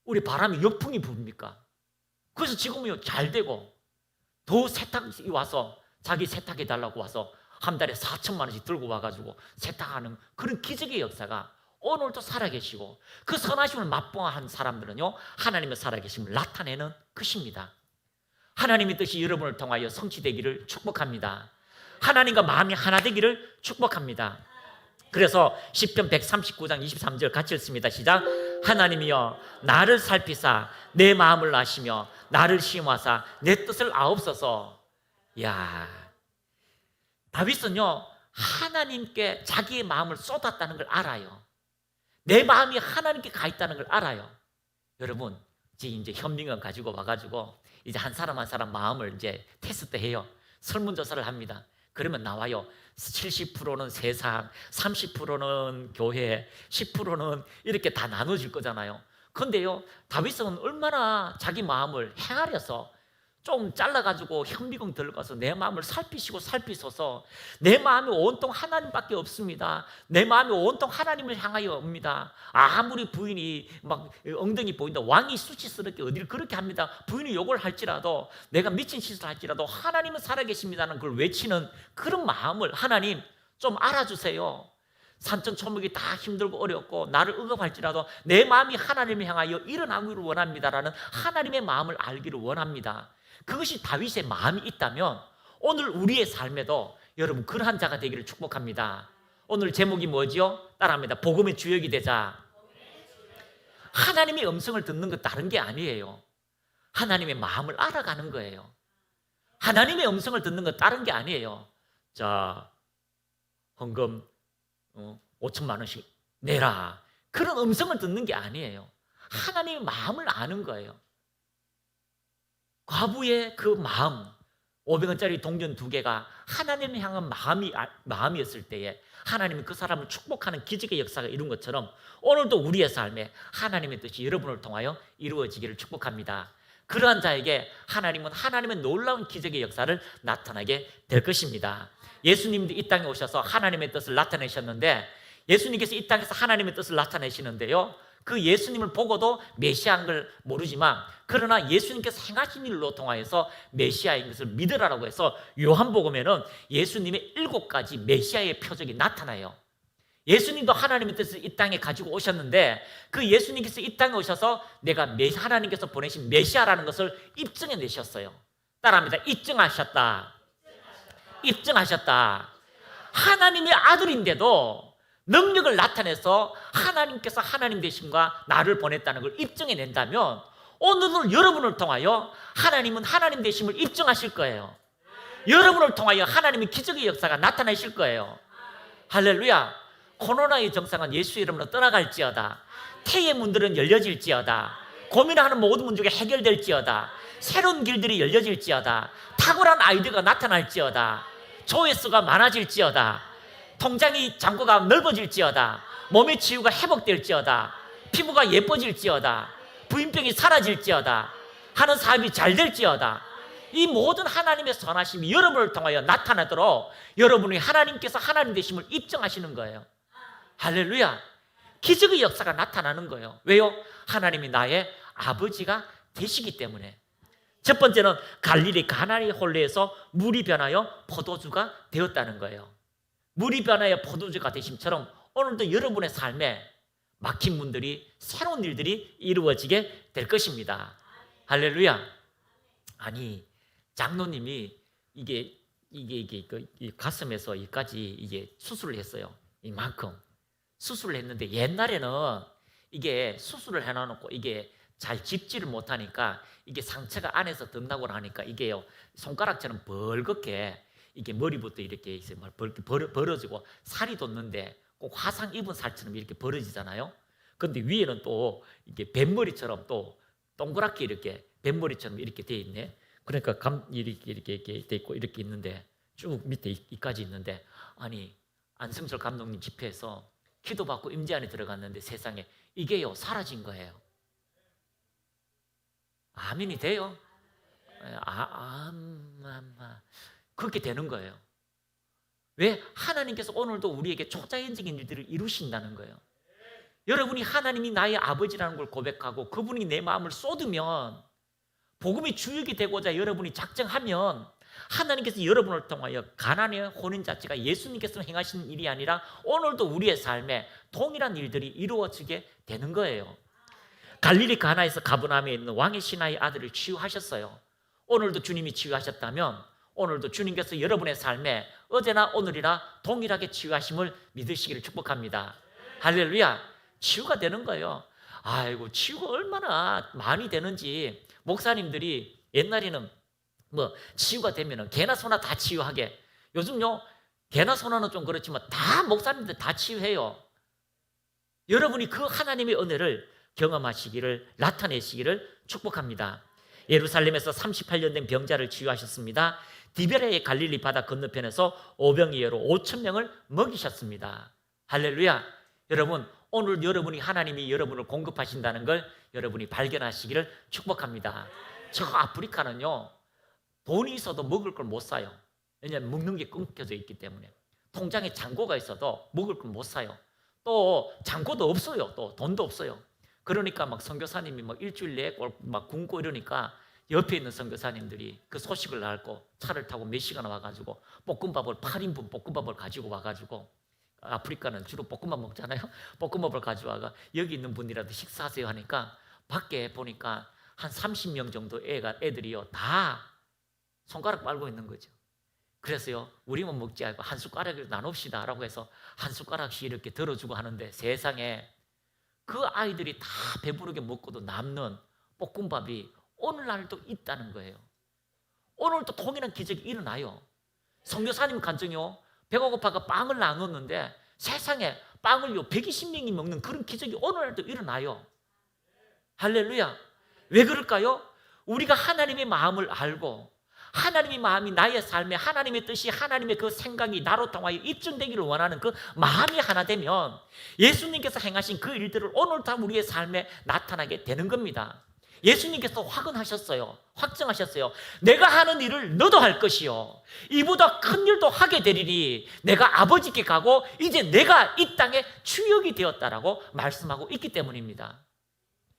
우리 바람이 역풍이 부릅니까? 그래서 지금은 잘 되고 더 세탁이 와서 자기 세탁해 달라고 와서 한 달에 4천만 원씩 들고 와가지고 세탁하는 그런 기적의 역사가 오늘도 살아계시고, 그 선하심을 맛보아한 사람들은요 하나님의 살아계심을 나타내는 것입니다. 하나님의 뜻이 여러분을 통하여 성취되기를 축복합니다. 하나님과 마음이 하나 되기를 축복합니다. 그래서 시편 139장 23절 같이 읽습니다. 시작. 하나님이여 나를 살피사 내 마음을 아시며 나를 시험하사 내 뜻을 아옵소서. 야, 다윗은요 하나님께 자기의 마음을 쏟았다는 걸 알아요. 내 마음이 하나님께 가 있다는 걸 알아요. 여러분 이제 현명을 가지고 와가지고 이제 한 사람 한 사람 마음을 이제 테스트해요. 설문조사를 합니다. 그러면 나와요. 70%는 세상, 30%는 교회, 10%는 이렇게 다 나눠질 거잖아요. 근데요 다윗은 얼마나 자기 마음을 헤아려서 좀 잘라가지고 현미경 들어가서 내 마음을 살피소서. 내 마음이 온통 하나님밖에 없습니다. 내 마음이 온통 하나님을 향하여 옵니다. 아무리 부인이 막 엉덩이 보인다, 왕이 수치스럽게 어디를 그렇게 합니다. 부인이 욕을 할지라도, 내가 미친 짓을 할지라도 하나님은 살아계십니다는 걸 외치는 그런 마음을 하나님 좀 알아주세요. 산천초목이 다 힘들고 어렵고 나를 억압할지라도 내 마음이 하나님을 향하여 일어나기를 원합니다라는 하나님의 마음을 알기를 원합니다. 그것이 다윗의 마음이 있다면 오늘 우리의 삶에도 여러분 그러한 자가 되기를 축복합니다. 오늘 제목이 뭐지요? 따라합니다. 복음의 주역이 되자. 하나님의 음성을 듣는 것 다른 게 아니에요. 하나님의 마음을 알아가는 거예요. 하나님의 음성을 듣는 것 다른 게 아니에요. 자, 헌금 5천만 원씩 내라, 그런 음성을 듣는 게 아니에요. 하나님의 마음을 아는 거예요. 과부의 그 마음, 500원짜리 동전 2개가 하나님을 향한 마음이었을 때에 하나님이 그 사람을 축복하는 기적의 역사가 이룬 것처럼 오늘도 우리의 삶에 하나님의 뜻이 여러분을 통하여 이루어지기를 축복합니다. 그러한 자에게 하나님은 하나님의 놀라운 기적의 역사를 나타나게 될 것입니다. 예수님도 이 땅에 오셔서 하나님의 뜻을 나타내셨는데, 예수님께서 이 땅에서 하나님의 뜻을 나타내시는데요, 그 예수님을 보고도 메시아인 걸 모르지만 그러나 예수님께서 행하신 일로 통하여서 메시아인 것을 믿으라고 해서 요한복음에는 예수님의 7가지 메시아의 표적이 나타나요. 예수님도 하나님의 뜻을 이 땅에 가지고 오셨는데 그 예수님께서 이 땅에 오셔서 내가 하나님께서 보내신 메시아라는 것을 입증해 내셨어요. 따라합니다. 입증하셨다. 입증하셨다. 하나님의 아들인데도 능력을 나타내서 하나님께서 하나님 되심과 나를 보냈다는 걸 입증해낸다면 오늘은 여러분을 통하여 하나님은 하나님 되심을 입증하실 거예요. 여러분을 통하여 하나님의 기적의 역사가 나타나실 거예요. 할렐루야. 코로나의 정상은 예수 이름으로 떠나갈지어다. 태의 문들은 열려질지어다. 고민하는 모든 문제가 해결될지어다. 새로운 길들이 열려질지어다. 탁월한 아이디어가 나타날지어다. 조회수가 많아질지어다. 통장의 잔고가 넓어질지어다. 몸의 치유가 회복될지어다. 피부가 예뻐질지어다. 부인병이 사라질지어다. 하는 사업이 잘 될지어다. 이 모든 하나님의 선하심이 여러분을 통하여 나타나도록 여러분이 하나님께서 하나님 되심을 입증하시는 거예요. 할렐루야. 기적의 역사가 나타나는 거예요. 왜요? 하나님이 나의 아버지가 되시기 때문에. 첫 번째는 갈릴리 가나의 혼례에서 물이 변하여 포도주가 되었다는 거예요. 물이 변하여 포도주가 되심처럼 오늘도 여러분의 삶에 막힌 문들이, 새로운 일들이 이루어지게 될 것입니다. 할렐루야. 아니, 장로님이 이게 가슴에서 여기까지 이게 수술을 했어요. 이만큼 수술을 했는데, 옛날에는 이게 수술을 해놔놓고 이게 잘 집지를 못하니까 이게 상처가 안에서 덧나고 나니까 이게요, 손가락처럼 벌겋게 이게 머리부터 이렇게 있어요. 벌어지고 살이 돋는데 꼭 화상 입은 살처럼 이렇게 벌어지잖아요. 근데 위에는 또 이게 뱀머리처럼 또 동그랗게 이렇게 뱀머리처럼 이렇게 돼 있네. 그러니까 이렇게 돼 있고 이렇게 있는데 쭉 밑에 이까지 있는데, 아니, 안승철 감독님 집회에서 기도받고 임재 안에 들어갔는데 세상에 이게요 사라진 거예요. 아멘이 돼요? 그렇게 되는 거예요. 왜? 하나님께서 오늘도 우리에게 초자연적인 일들을 이루신다는 거예요. 여러분이 하나님이 나의 아버지라는 걸 고백하고 그분이 내 마음을 쏟으면, 복음의 주역이 되고자 여러분이 작정하면 하나님께서 여러분을 통하여 가나안의 혼인 자체가 예수님께서 행하신 일이 아니라 오늘도 우리의 삶에 동일한 일들이 이루어지게 되는 거예요. 갈릴리 가나에서 가버나움에 있는 왕의 신하의 아들을 치유하셨어요. 오늘도 주님이 치유하셨다면 오늘도 주님께서 여러분의 삶에 어제나 오늘이나 동일하게 치유하심을 믿으시기를 축복합니다. 할렐루야. 치유가 되는 거예요. 아이고, 치유가 얼마나 많이 되는지 목사님들이 옛날에는 뭐 치유가 되면은 개나 소나 다 치유하게, 요즘요 개나 소나는 좀 그렇지만 다 목사님들 다 치유해요. 여러분이 그 하나님의 은혜를 경험하시기를, 나타내시기를 축복합니다. 예루살렘에서 38년 된 병자를 치유하셨습니다. 디베레의 갈릴리 바다 건너편에서 오병이어로 5,000명을 먹이셨습니다. 할렐루야. 여러분, 오늘 여러분이 하나님이 여러분을 공급하신다는 걸 여러분이 발견하시기를 축복합니다. 저 아프리카는요, 돈이 있어도 먹을 걸 못 사요. 왜냐하면 먹는 게 끊겨져 있기 때문에. 통장에 잔고가 있어도 먹을 걸 못 사요. 또 잔고도 없어요. 또 돈도 없어요. 그러니까 막 선교사님이 막 일주일 내에 막 굶고 이러니까 옆에 있는 선교사님들이 그 소식을 알고 차를 타고 몇 시간 와가지고 볶음밥을 8인분 볶음밥을 가지고 와가지고, 아프리카는 주로 볶음밥 먹잖아요. 볶음밥을 가져와가 여기 있는 분이라도 식사하세요 하니까 밖에 보니까 한 30명 정도 애들이요 다 손가락 빨고 있는 거죠. 그래서요, 우리만 먹지 않고 한 숟가락을 나눕시다 라고 해서 한 숟가락씩 이렇게 들어주고 하는데, 세상에 그 아이들이 다 배부르게 먹고도 남는 볶음밥이 오늘날도 있다는 거예요. 오늘도 동일한 기적이 일어나요. 선교사님 간증요, 배가 고파가 빵을 나눴는데 세상에 빵을요 120명이 먹는 그런 기적이 오늘날도 일어나요. 할렐루야. 왜 그럴까요? 우리가 하나님의 마음을 알고 하나님의 마음이 나의 삶에 하나님의 뜻이, 하나님의 그 생각이 나로 통하여 입증되기를 원하는 그 마음이 하나 되면 예수님께서 행하신 그 일들을 오늘 다 우리의 삶에 나타나게 되는 겁니다. 예수님께서 확언하셨어요. 확정하셨어요. 내가 하는 일을 너도 할 것이요, 이보다 큰 일도 하게 되리니 내가 아버지께 가고 이제 내가 이 땅에 주역이 되었다라고 말씀하고 있기 때문입니다.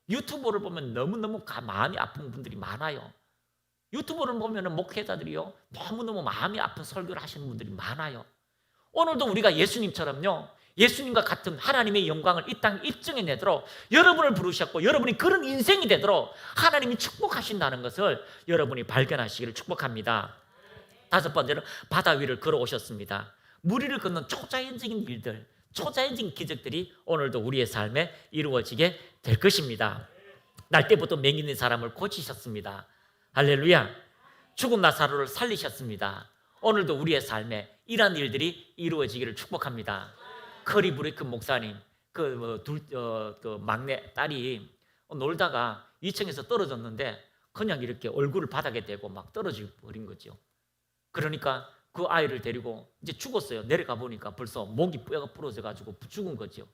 유튜브를 보면 너무너무 마음이 아픈 분들이 많아요. 유튜브를 보면 목회자들이요 너무너무 마음이 아픈 설교를 하시는 분들이 많아요. 오늘도 우리가 예수님처럼요, 예수님과 같은 하나님의 영광을 이 땅에 입증해내도록 여러분을 부르셨고 여러분이 그런 인생이 되도록 하나님이 축복하신다는 것을 여러분이 발견하시기를 축복합니다. 다섯 번째는 바다 위를 걸어오셨습니다. 물 위를 걷는 초자연적인 일들, 초자연적인 기적들이 오늘도 우리의 삶에 이루어지게 될 것입니다. 날 때부터 맹 있는 사람을 고치셨습니다. 할렐루야. 죽은 나사로를 살리셨습니다. 오늘도 우리의 삶에 이러한 일들이 이루어지기를 축복합니다. 커리 브레이크 목사님 그 막내 딸이 놀다가 2층에서 떨어졌는데 그냥 이렇게 얼굴을 바닥에 대고 막 떨어져 버린 거죠. 그러니까 그 아이를 데리고 이제 죽었어요. 내려가 보니까 벌써 목이 뼈가 부러져 가지고 죽은 거죠.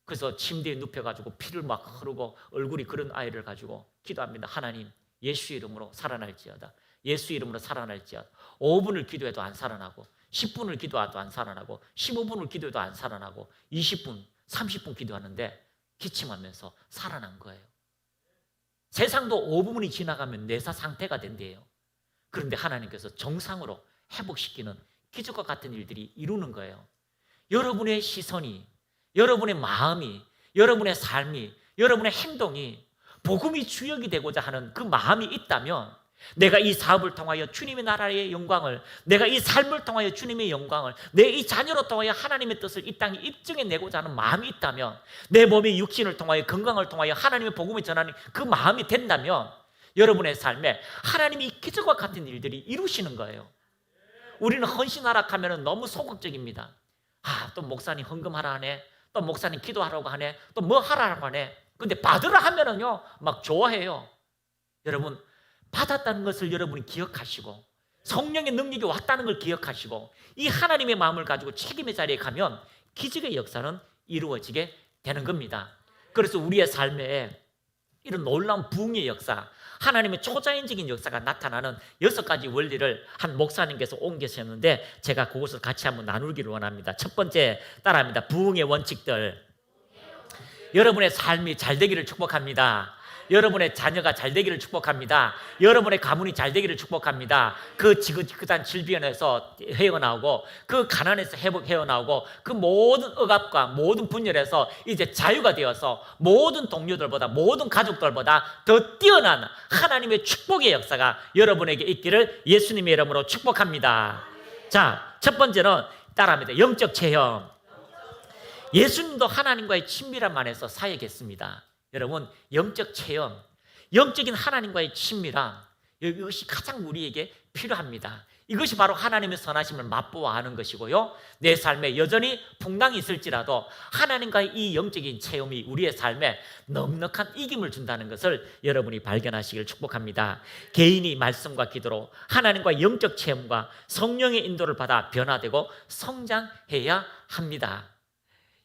그래서 침대에 눕혀 가지고 피를 막 흐르고 얼굴이 그런 아이를 가지고 기도합니다. 하나님, 예수 이름으로 살아날지어다. 예수 이름으로 살아날지어다. 5분을 기도해도 안 살아나고 10분을 기도해도 안 살아나고 15분을 기도해도 안 살아나고 20분, 30분 기도하는데 기침하면서 살아난 거예요. 세상도 5분이 지나가면 뇌사 상태가 된대요. 그런데 하나님께서 정상으로 회복시키는 기적과 같은 일들이 이루는 거예요. 여러분의 시선이, 여러분의 마음이, 여러분의 삶이, 여러분의 행동이 복음이 주역이 되고자 하는 그 마음이 있다면, 내가 이 사업을 통하여 주님의 나라의 영광을, 내가 이 삶을 통하여 주님의 영광을, 내 이 자녀로 통하여 하나님의 뜻을 이 땅에 입증해내고자 하는 마음이 있다면, 내 몸의 육신을 통하여 건강을 통하여 하나님의 복음을 전하는 그 마음이 된다면 여러분의 삶에 하나님이 기적과 같은 일들이 이루시는 거예요. 우리는 헌신하락하면 너무 소극적입니다. 또 목사님 헌금하라 하네, 또 목사님 기도하라고 하네, 또 뭐 하라고 하네. 근데 받으라 하면은요 막 좋아해요. 여러분, 받았다는 것을 여러분이 기억하시고 성령의 능력이 왔다는 걸 기억하시고 이 하나님의 마음을 가지고 책임의 자리에 가면 기적의 역사는 이루어지게 되는 겁니다. 그래서 우리의 삶에 이런 놀라운 부흥의 역사, 하나님의 초자연적인 역사가 나타나는 6가지 원리를 한 목사님께서 옮기셨는데 제가 그것을 같이 한번 나누기를 원합니다. 첫 번째, 따라합니다. 부흥의 원칙들. 여러분의 삶이 잘 되기를 축복합니다. 여러분의 자녀가 잘 되기를 축복합니다. 여러분의 가문이 잘 되기를 축복합니다. 그 지긋지긋한 질병에서 헤어나오고 그 가난에서 헤어나오고 그 모든 억압과 모든 분열에서 이제 자유가 되어서 모든 동료들보다, 모든 가족들보다 더 뛰어난 하나님의 축복의 역사가 여러분에게 있기를 예수님의 이름으로 축복합니다. 자, 첫 번째는 따라합니다. 영적 체험. 예수님도 하나님과의 친밀한 만에서 사역했습니다. 여러분, 영적 체험, 영적인 하나님과의 친밀함, 이것이 가장 우리에게 필요합니다. 이것이 바로 하나님의 선하심을 맛보아하는 것이고요, 내 삶에 여전히 풍랑이 있을지라도 하나님과의 이 영적인 체험이 우리의 삶에 넉넉한 이김을 준다는 것을 여러분이 발견하시길 축복합니다. 개인이 말씀과 기도로 하나님과 영적 체험과 성령의 인도를 받아 변화되고 성장해야 합니다.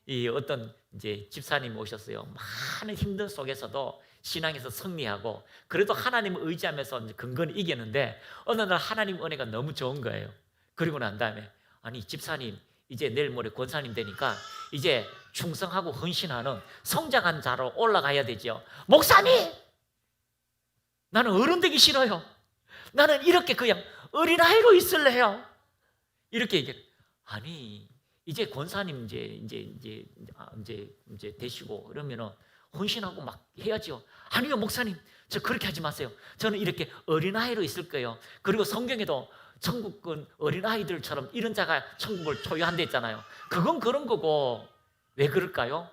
이 어떤 이제 집사님 오셨어요. 많은 힘든 속에서도 신앙에서 승리하고 그래도 하나님을 의지하면서 근근히 이겼는데 어느 날 하나님 은혜가 너무 좋은 거예요. 그리고 난 다음에 아니 집사님 이제 내일 모레 권사님 되니까 이제 충성하고 헌신하는 성장한 자로 올라가야 되죠. 목사님, 나는 어른 되기 싫어요. 나는 이렇게 그냥 어린아이로 있을래요. 이렇게 얘기해. 아니 이제 권사님 이제 되시고 그러면은 헌신하고 막 해야죠. 아니요 목사님, 저 그렇게 하지 마세요. 저는 이렇게 어린아이로 있을 거예요. 그리고 성경에도 천국은 어린아이들처럼 이런 자가 천국을 소유한다 했잖아요. 그건 그런 거고 왜 그럴까요?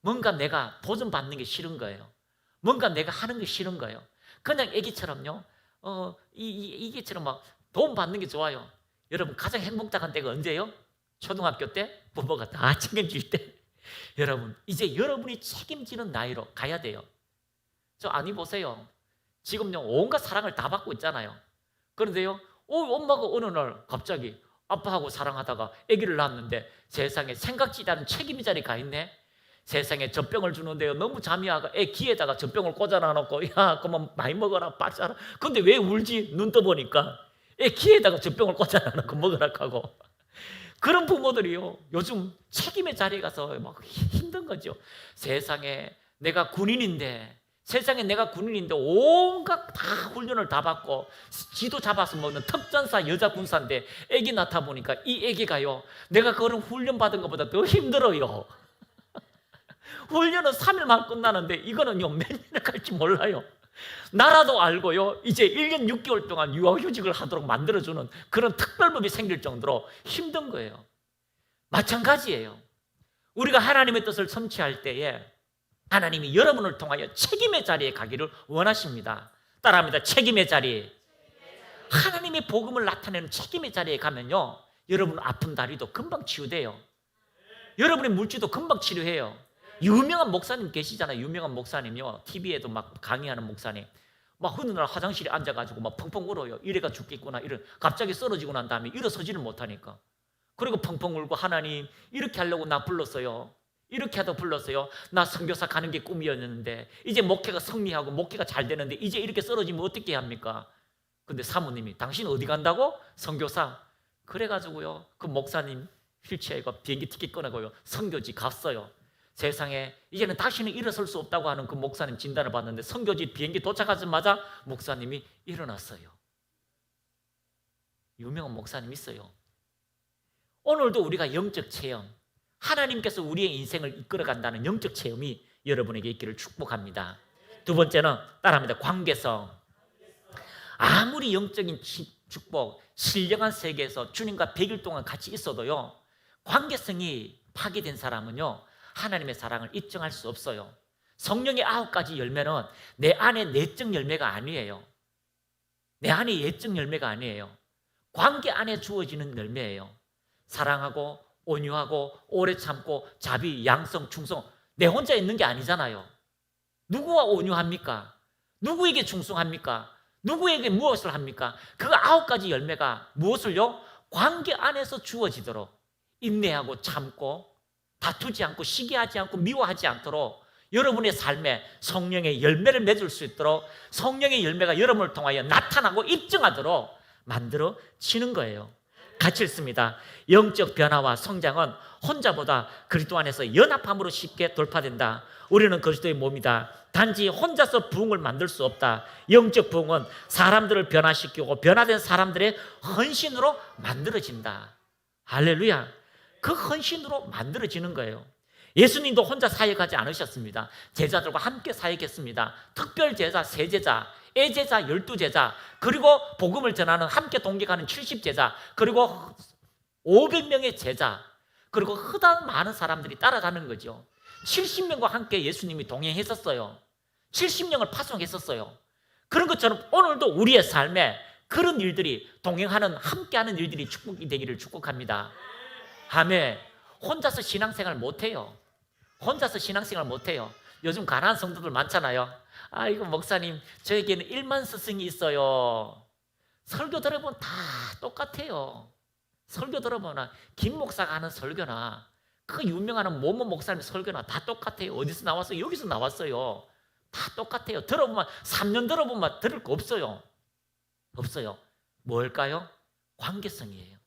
뭔가 내가 도전받는 게 싫은 거예요. 뭔가 내가 하는 게 싫은 거예요. 그냥 애기처럼요. 이게처럼 막 도움 받는 게 좋아요. 여러분, 가장 행복한 때가 언제예요? 초등학교 때 부모가 다 책임질 때. 여러분, 이제 여러분이 책임지는 나이로 가야 돼요. 저 아니 보세요. 지금요 온갖 사랑을 다 받고 있잖아요. 그런데요, 엄마가 어느 날 갑자기 아빠하고 사랑하다가 아기를 낳았는데 세상에 생각지도 않은 책임의 자리에 가 있네. 세상에 젖병을 주는데요 너무 잠이야가 애 귀에다가 젖병을 꽂아놔 놓고 야 그만 많이 먹어라 빠져라. 근데 왜 울지? 눈 떠보니까 애 귀에다가 젖병을 꽂아놔 놓고 먹으라 하고. 그런 부모들이요 요즘 책임의 자리에 가서 막 힘든 거죠. 세상에 내가 군인인데 온갖 다 훈련을 다 받고 지도 잡아서 먹는 특전사 여자 군사인데 애기 낳다 보니까 이 애기가요 내가 그런 훈련 받은 것보다 더 힘들어요. 훈련은 3일만 끝나는데 이거는요 몇 년을 갈지 몰라요. 나라도 알고요 이제 1년 6개월 동안 유아휴직을 하도록 만들어주는 그런 특별법이 생길 정도로 힘든 거예요. 마찬가지예요. 우리가 하나님의 뜻을 성취할 때에 하나님이 여러분을 통하여 책임의 자리에 가기를 원하십니다. 따라합니다. 책임의 자리. 하나님의 복음을 나타내는 책임의 자리에 가면요, 여러분 아픈 다리도 금방 치유돼요. 여러분의 물질도 금방 치료해요. 유명한 목사님 계시잖아요. 유명한 목사님요, TV에도 막 강의하는 목사님, 막 어느 날 화장실에 앉아가지고 막 펑펑 울어요. 이래가 죽겠구나. 이래 갑자기 쓰러지고 난 다음에 일어서지를 못하니까. 그리고 펑펑 울고, 하나님 이렇게 하려고 나 불렀어요. 이렇게 하다 불렀어요. 나 선교사 가는 게 꿈이었는데 이제 목회가 승리하고 목회가 잘 되는데 이제 이렇게 쓰러지면 어떻게 합니까? 근데 사모님이 당신 어디 간다고? 선교사. 그래가지고요, 그 목사님 휠체어가 비행기 티켓 끊어고요, 선교지 갔어요. 세상에 이제는 다시는 일어설 수 없다고 하는 그 목사님 진단을 받는데, 선교지 비행기 도착하자마자 목사님이 일어났어요. 유명한 목사님 있어요. 오늘도 우리가 영적 체험, 하나님께서 우리의 인생을 이끌어간다는 영적 체험이 여러분에게 있기를 축복합니다. 두 번째는 따라합니다. 관계성. 아무리 영적인 축복, 신령한 세계에서 주님과 100일 동안 같이 있어도요, 관계성이 파괴된 사람은요, 하나님의 사랑을 입증할 수 없어요. 성령의 9가지 열매는 내 안에 내적 열매가 아니에요. 내 안에 예적 열매가 아니에요. 관계 안에 주어지는 열매예요. 사랑하고 온유하고 오래 참고 자비, 양성, 충성. 내 혼자 있는 게 아니잖아요. 누구와 온유합니까? 누구에게 충성합니까? 누구에게 무엇을 합니까? 그 9가지 열매가 무엇을요? 관계 안에서 주어지도록 인내하고 참고 다투지 않고 시기하지 않고 미워하지 않도록 여러분의 삶에 성령의 열매를 맺을 수 있도록, 성령의 열매가 여러분을 통하여 나타나고 입증하도록 만들어지는 거예요. 같이 읽습니다. 영적 변화와 성장은 혼자보다 그리스도 안에서 연합함으로 쉽게 돌파된다. 우리는 그리스도의 몸이다. 단지 혼자서 부흥을 만들 수 없다. 영적 부흥은 사람들을 변화시키고 변화된 사람들의 헌신으로 만들어진다. 할렐루야. 그 헌신으로 만들어지는 거예요. 예수님도 혼자 사역하지 않으셨습니다. 제자들과 함께 사역했습니다. 특별 제자 3제자, 애제자 12제자, 그리고 복음을 전하는 함께 동역하는 70제자, 그리고 500명의 제자, 그리고 흔한 많은 사람들이 따라가는 거죠. 70명과 함께 예수님이 동행했었어요. 70명을 파송했었어요. 그런 것처럼 오늘도 우리의 삶에 그런 일들이 동행하는, 함께하는 일들이 축복이 되기를 축복합니다. 아멘. 혼자서 신앙생활 못해요. 혼자서 신앙생활 못해요. 요즘 가난한 성도들 많잖아요. 아이고 목사님, 저에게는 1만 스승이 있어요. 설교 들어보면 다 똑같아요. 설교 들어보면 김 목사가 하는 설교나 그 유명한 모모 목사님 설교나 다 똑같아요. 어디서 나왔어요? 여기서 나왔어요. 다 똑같아요. 들어보면 3년 들어보면 들을 거 없어요. 없어요. 뭘까요? 관계성이에요.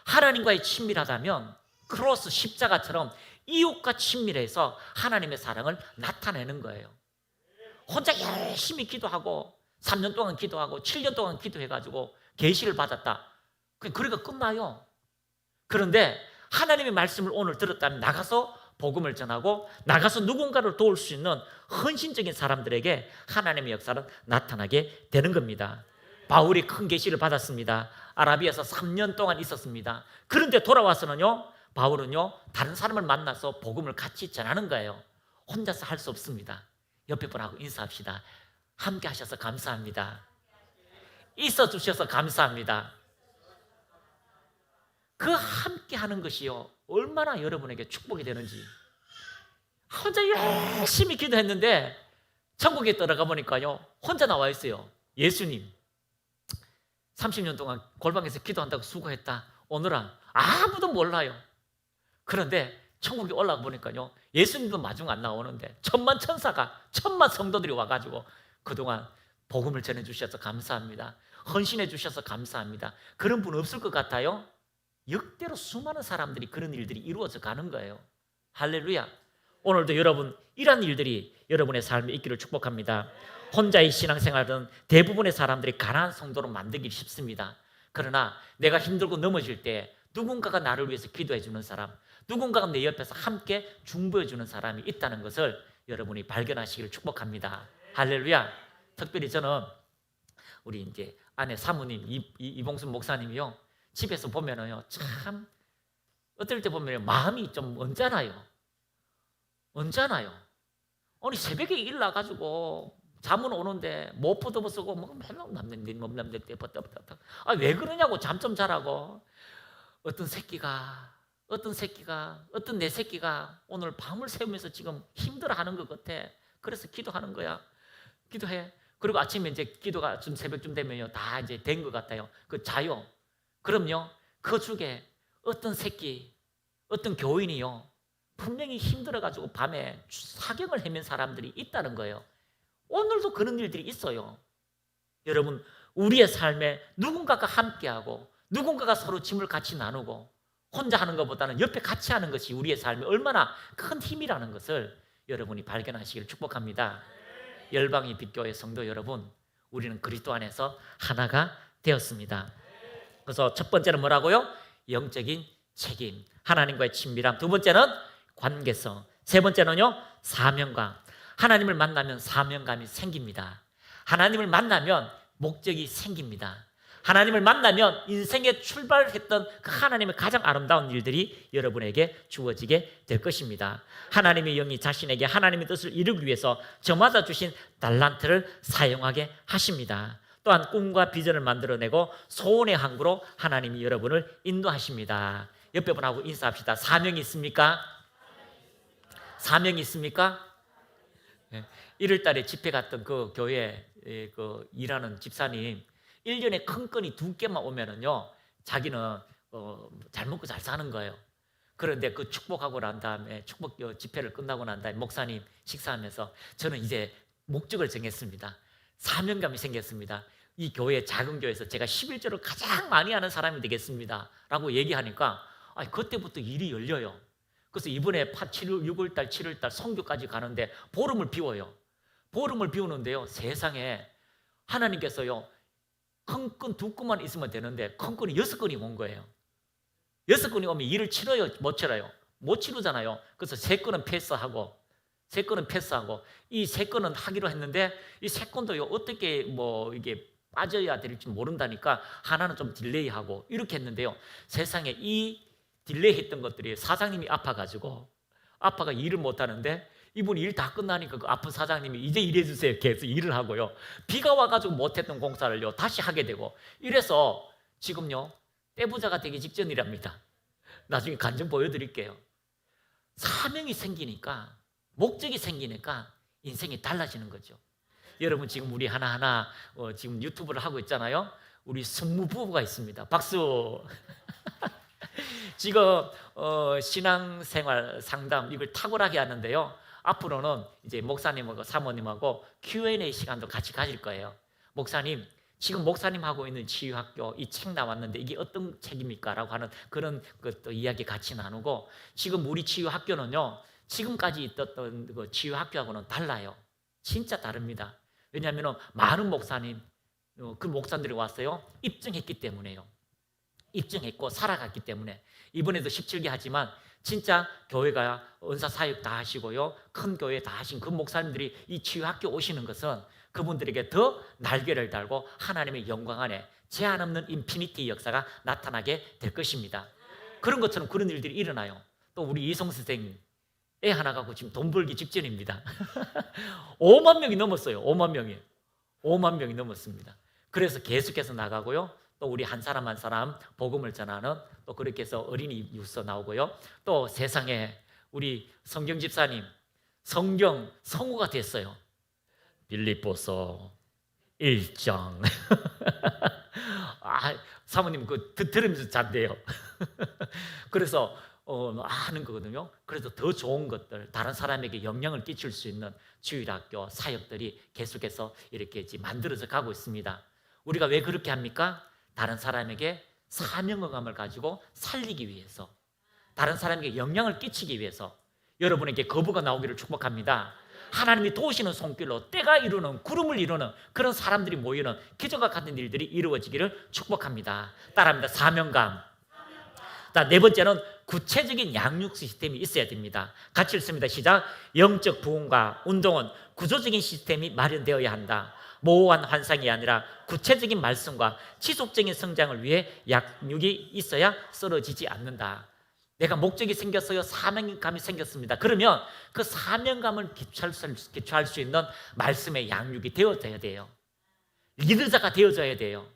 하나님과의 친밀하다면 크로스 십자가처럼 이웃과 친밀해서 하나님의 사랑을 나타내는 거예요. 혼자 열심히 기도하고 3년 동안 기도하고 7년 동안 기도해가지고 계시를 받았다. 그러니까 끝나요. 그런데 하나님의 말씀을 오늘 들었다면 나가서 복음을 전하고 나가서 누군가를 도울 수 있는 헌신적인 사람들에게 하나님의 역사는 나타나게 되는 겁니다. 바울이 큰 계시를 받았습니다. 아라비아에서 3년 동안 있었습니다. 그런데 돌아와서는요, 바울은요, 다른 사람을 만나서 복음을 같이 전하는 거예요. 혼자서 할 수 없습니다. 옆에 분하고 인사합시다. 함께 하셔서 감사합니다. 있어 주셔서 감사합니다. 그 함께 하는 것이요, 얼마나 여러분에게 축복이 되는지. 혼자 열심히 기도했는데 천국에 들어가 보니까요, 혼자 나와 있어요. 예수님 30년 동안 골방에서 기도한다고 수고했다. 오늘은 아무도 몰라요. 그런데 천국에 올라가 보니까요, 예수님도 마중 안 나오는데 천만 천사가, 천만 성도들이 와가지고 그동안 복음을 전해주셔서 감사합니다. 헌신해 주셔서 감사합니다. 그런 분 없을 것 같아요? 역대로 수많은 사람들이 그런 일들이 이루어져 가는 거예요. 할렐루야. 오늘도 여러분 이런 일들이 여러분의 삶에 있기를 축복합니다. 혼자의 신앙생활은 대부분의 사람들이 가난한 성도로 만들기 쉽습니다. 그러나 내가 힘들고 넘어질 때 누군가가 나를 위해서 기도해 주는 사람, 누군가가 내 옆에서 함께 중보해 주는 사람이 있다는 것을 여러분이 발견하시기를 축복합니다. 할렐루야. 특별히 저는 우리 이제 아내 사모님 이봉순 목사님이요, 집에서 보면은요, 참 어떨 때 보면 마음이 좀 언짢아요. 언제나요? 아니 새벽에 일 나가지고 잠은 오는데 못 포도 쓰고 뭐 맨날 남는 몸남는 때 왜 그러냐고. 잠 좀 자라고. 어떤 내 새끼가 오늘 밤을 새우면서 지금 힘들어하는 것 같아. 그래서 기도하는 거야. 기도해. 그리고 아침에 이제 기도가 좀 새벽쯤 되면요 다 이제 된 것 같아요. 그 자요. 그럼요 그 중에 어떤 어떤 교인이요 분명히 힘들어가지고 밤에 사경을 헤맨 사람들이 있다는 거예요. 오늘도 그런 일들이 있어요. 여러분, 우리의 삶에 누군가가 함께하고 누군가가 서로 짐을 같이 나누고 혼자 하는 것보다는 옆에 같이 하는 것이 우리의 삶에 얼마나 큰 힘이라는 것을 여러분이 발견하시기를 축복합니다. 열방의 빛교회 성도 여러분, 우리는 그리스도 안에서 하나가 되었습니다. 그래서 첫 번째는 뭐라고요? 영적인 책임, 하나님과의 친밀함. 두 번째는 관계성. 세 번째는요, 사명감. 하나님을 만나면 사명감이 생깁니다. 하나님을 만나면 목적이 생깁니다. 하나님을 만나면 인생에 출발했던 그 하나님의 가장 아름다운 일들이 여러분에게 주어지게 될 것입니다. 하나님의 영이 자신에게 하나님의 뜻을 이루기 위해서 저마다 주신 달란트를 사용하게 하십니다. 또한 꿈과 비전을 만들어내고 소원의 항구로 하나님이 여러분을 인도하십니다. 옆에 분하고 인사합시다. 사명이 있습니까? 사명이 있습니까? 1월 달에 집회 갔던 그 교회 그 일하는 집사님 1년에 큰 건이 2개만 오면은요 자기는 잘 먹고 잘 사는 거예요. 그런데 그 축복하고 난 다음에 축복 집회를 끝나고 난 다음에 목사님 식사하면서 저는 이제 목적을 정했습니다. 사명감이 생겼습니다. 이 교회 작은 교회에서 제가 11조를 가장 많이 하는 사람이 되겠습니다 라고 얘기하니까 그때부터 일이 열려요. 그래서 이번에 6월달 7월달 선교까지 가는데 보름을 비워요. 보름을 비우는데요 세상에 하나님께서요 큰 건 2건만 있으면 되는데 큰 건이 6건이 온 거예요. 6건이 오면 일을 치러요? 못 치러요? 못 치르잖아요. 그래서 3건은 패스하고 이 3건은 하기로 했는데 이 3건도요 어떻게 이게 빠져야 될지 모른다니까 하나는 좀 딜레이하고 이렇게 했는데요 세상에 이 딜레이 했던 것들이 사장님이 아파가지고 아빠가 일을 못하는데 이분이 일 다 끝나니까 그 아픈 사장님이 이제 일해주세요 계속 일을 하고요 비가 와가지고 못했던 공사를요 다시 하게 되고 이래서 지금요 떼부자가 되기 직전이랍니다. 나중에 간증 보여드릴게요. 사명이 생기니까 목적이 생기니까 인생이 달라지는 거죠. 여러분 지금 우리 하나하나 지금 유튜브를 하고 있잖아요. 우리 승무 부부가 있습니다. 박수. 지금 신앙생활 상담 이걸 탁월하게 하는데요. 앞으로는 이제 목사님하고 사모님하고 Q&A 시간도 같이 가질 거예요. 목사님, 지금 목사님 하고 있는 치유학교 이 책 나왔는데 이게 어떤 책입니까? 라고 하는 그런 것도 이야기 같이 나누고 지금 우리 치유학교는요 지금까지 있었던 그 치유학교하고는 달라요. 진짜 다릅니다. 왜냐하면 많은 목사님 그 목사님들이 왔어요. 입증했기 때문에요. 입증했고 살아갔기 때문에 이번에도 17개 하지만 진짜 교회가 은사 사역 다 하시고요 큰 교회 다 하신 그 목사님들이 이 치유학교 오시는 것은 그분들에게 더 날개를 달고 하나님의 영광 안에 제한 없는 인피니티 역사가 나타나게 될 것입니다. 그런 것처럼 그런 일들이 일어나요. 또 우리 이성 선생님 애 하나 갖고 지금 돈 벌기 직전입니다. 5만 명이 넘었어요. 5만 명이 넘었습니다. 그래서 계속해서 나가고요 또 우리 한 사람 한 사람 복음을 전하는 또 그렇게 해서 어린이 유서 나오고요 또 세상에 우리 성경 집사님 성경 성우가 됐어요. 빌립보서 1장 사모님 들으면서 잔대요. 그래서 하는 거거든요. 그래서 더 좋은 것들 다른 사람에게 영향을 끼칠 수 있는 주일학교 사역들이 계속해서 이렇게 만들어져 가고 있습니다. 우리가 왜 그렇게 합니까? 다른 사람에게 사명감을 가지고 살리기 위해서 다른 사람에게 영향을 끼치기 위해서 여러분에게 거부가 나오기를 축복합니다. 하나님이 도우시는 손길로 때가 이루는 구름을 이루는 그런 사람들이 모이는 기적과 같은 일들이 이루어지기를 축복합니다. 따라합니다. 사명감. 네 번째는 구체적인 양육 시스템이 있어야 됩니다. 같이 읽습니다. 시작. 영적 부흥과 운동은 구조적인 시스템이 마련되어야 한다. 모호한 환상이 아니라 구체적인 말씀과 지속적인 성장을 위해 양육이 있어야 쓰러지지 않는다. 내가 목적이 생겼어요. 사명감이 생겼습니다. 그러면 그 사명감을 기초할 수 있는 말씀의 양육이 되어져야 돼요. 리더자가 되어져야 돼요.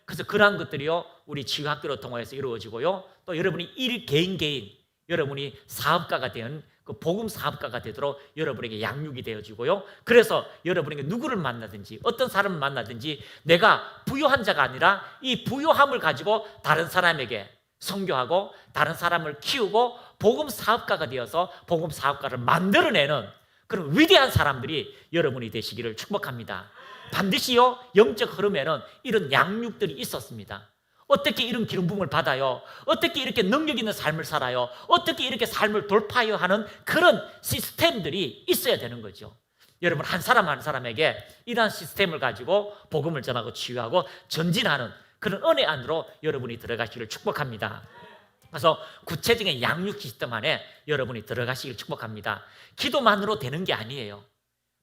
그래서 그러한 것들이요, 우리 치유학교를 통해서 이루어지고요, 또 여러분이 개인 여러분이 사업가가 된 그 복음 사업가가 되도록 여러분에게 양육이 되어지고요, 그래서 여러분에게 누구를 만나든지 어떤 사람을 만나든지 내가 부유한 자가 아니라 이 부유함을 가지고 다른 사람에게 선교하고 다른 사람을 키우고 복음 사업가가 되어서 복음 사업가를 만들어내는 그런 위대한 사람들이 여러분이 되시기를 축복합니다. 반드시요, 영적 흐름에는 이런 양육들이 있었습니다. 어떻게 이런 기름 부음을 받아요? 어떻게 이렇게 능력 있는 삶을 살아요? 어떻게 이렇게 삶을 돌파해야 하는 그런 시스템들이 있어야 되는 거죠. 여러분, 한 사람 한 사람에게 이러한 시스템을 가지고 복음을 전하고 치유하고 전진하는 그런 은혜 안으로 여러분이 들어가시기를 축복합니다. 그래서 구체적인 양육 시스템 안에 여러분이 들어가시기를 축복합니다. 기도만으로 되는 게 아니에요.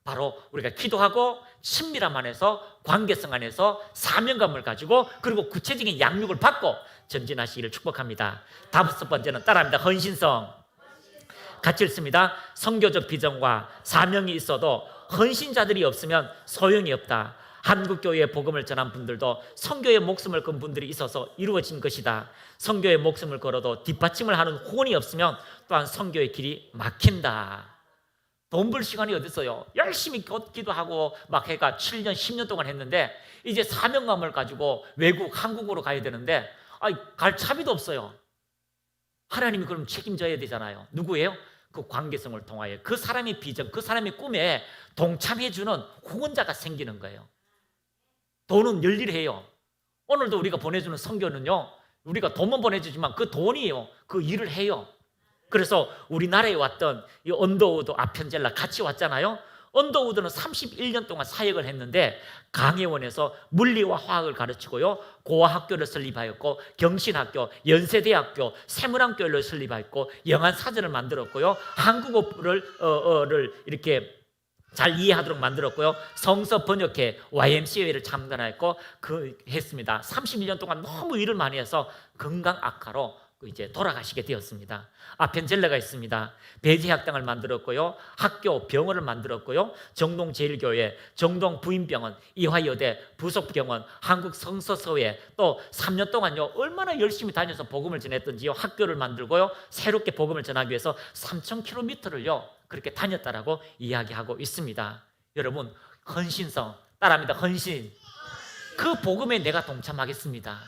바로 우리가 기도하고 친밀함 안에서 관계성 안에서 사명감을 가지고 그리고 구체적인 양육을 받고 전진하시기를 축복합니다. 다섯 번째는 따라합니다. 헌신성. 같이 읽습니다. 선교적 비전과 사명이 있어도 헌신자들이 없으면 소용이 없다. 한국교회의 복음을 전한 분들도 선교의 목숨을 건 분들이 있어서 이루어진 것이다. 선교의 목숨을 걸어도 뒷받침을 하는 후원이 없으면 또한 선교의 길이 막힌다. 돈 벌 시간이 어디 있어요? 열심히 기도하고 막 해가 7년, 10년 동안 했는데 이제 사명감을 가지고 외국, 한국으로 가야 되는데 갈 차비도 없어요. 하나님이 그럼 책임져야 되잖아요. 누구예요? 그 관계성을 통하여 그 사람의 비전, 그 사람의 꿈에 동참해주는 후원자가 생기는 거예요. 돈은 열일해요. 오늘도 우리가 보내주는 선교는요, 우리가 돈만 보내주지만 그 돈이요, 그 일을 해요. 그래서 우리나라에 왔던 이 언더우드 아편젤라 같이 왔잖아요. 언더우드는 31년 동안 사역을 했는데 강혜원에서 물리와 화학을 가르치고요, 고아학교를 설립하였고 경신학교, 연세대학교, 세문학교를 설립하였고 영안사전을 만들었고요, 한국어를 이렇게 잘 이해하도록 만들었고요, 성서 번역회 YMCA를 참관했고 했습니다. 31년 동안 너무 일을 많이 해서 건강 악화로 이제 돌아가시게 되었습니다. 아펜젤레가 있습니다. 배제학당을 만들었고요, 학교, 병원을 만들었고요, 정동제일교회, 정동부인병원, 이화여대, 부속병원, 한국성서서회, 또 3년 동안요 얼마나 열심히 다녀서 복음을 전했던지요, 학교를 만들고요, 새롭게 복음을 전하기 위해서 3,000km를요 그렇게 다녔다라고 이야기하고 있습니다. 여러분, 헌신성 따라합니다. 헌신. 그 복음에 내가 동참하겠습니다.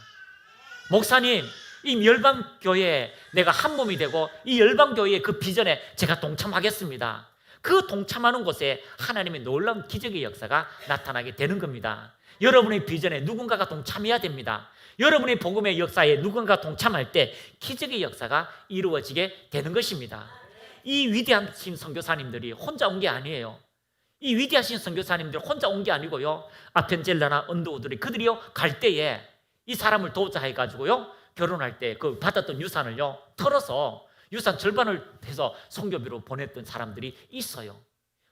목사님, 이 열방교회에 내가 한 몸이 되고 이 열방교회의 그 비전에 제가 동참하겠습니다. 그 동참하는 곳에 하나님의 놀라운 기적의 역사가 나타나게 되는 겁니다. 여러분의 비전에 누군가가 동참해야 됩니다. 여러분의 복음의 역사에 누군가가 동참할 때 기적의 역사가 이루어지게 되는 것입니다. 이 위대하신 선교사님들이 혼자 온 게 아니에요. 이 위대하신 선교사님들 혼자 온 게 아니고요, 아펜젤라나 언더우드리 그들이요 갈 때에 이 사람을 도우자 해가지고요, 결혼할 때 그 받았던 유산을요 털어서 유산 절반을 해서 선교비로 보냈던 사람들이 있어요.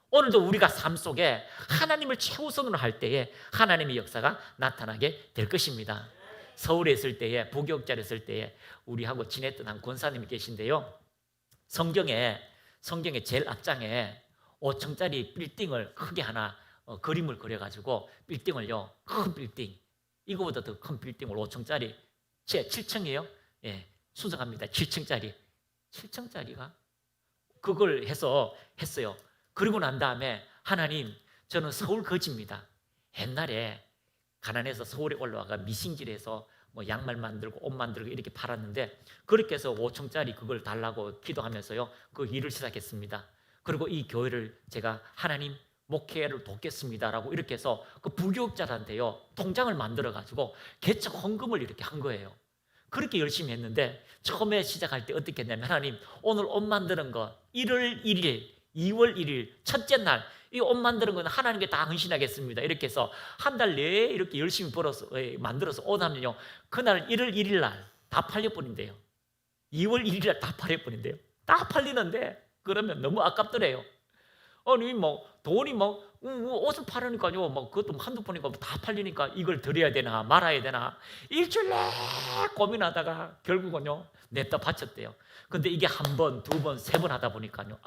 오늘도 우리가 삶 속에 하나님을 최우선으로 할 때에 하나님의 역사가 나타나게 될 것입니다. 서울에 있을 때에, 부교육자에 있을 때에 우리하고 지냈던 한 권사님이 계신데요, 성경에 제일 앞장에 5층짜리 빌딩을 크게 하나 그림을 그려가지고 빌딩을요, 큰 빌딩, 이거보다 더 큰 빌딩을 5층짜리 7층이에요. 예, 수정합니다. 7층짜리가 그걸 했어요. 그리고 난 다음에 하나님, 저는 서울 거지입니다. 옛날에 가난해서 서울에 올라와가 미싱질해서 뭐 양말 만들고 옷 만들고 이렇게 팔았는데 그렇게 해서 5층짜리 그걸 달라고 기도하면서요 그 일을 시작했습니다. 그리고 이 교회를 제가 하나님 목회를 돕겠습니다라고 이렇게 해서 그 부교육자한테요 통장을 만들어 가지고 개척 헌금을 이렇게 한 거예요. 그렇게 열심히 했는데 처음에 시작할 때 어떻게 했냐면, 하나님, 오늘 옷 만드는 거 1월 1일, 2월 1일 첫째 날 이 옷 만드는 건 하나님께 다 헌신하겠습니다. 이렇게 해서 한 달 내에 이렇게 열심히 만들어서 옷 하면요 그날 1월 1일 날 다 팔려버린대요. 2월 1일 날 다 팔려버린대요. 다 팔리는데 그러면 너무 아깝더래요. 아니 뭐 돈이 뭐 옷을 팔으니까요, 뭐 그것도 한두 번이니까 다 팔리니까 이걸 드려야 되나 말아야 되나 일주일 내 고민하다가 결국은요 냈다 바쳤대요. 근데 이게 한 번, 두 번, 세 번 하다 보니까요,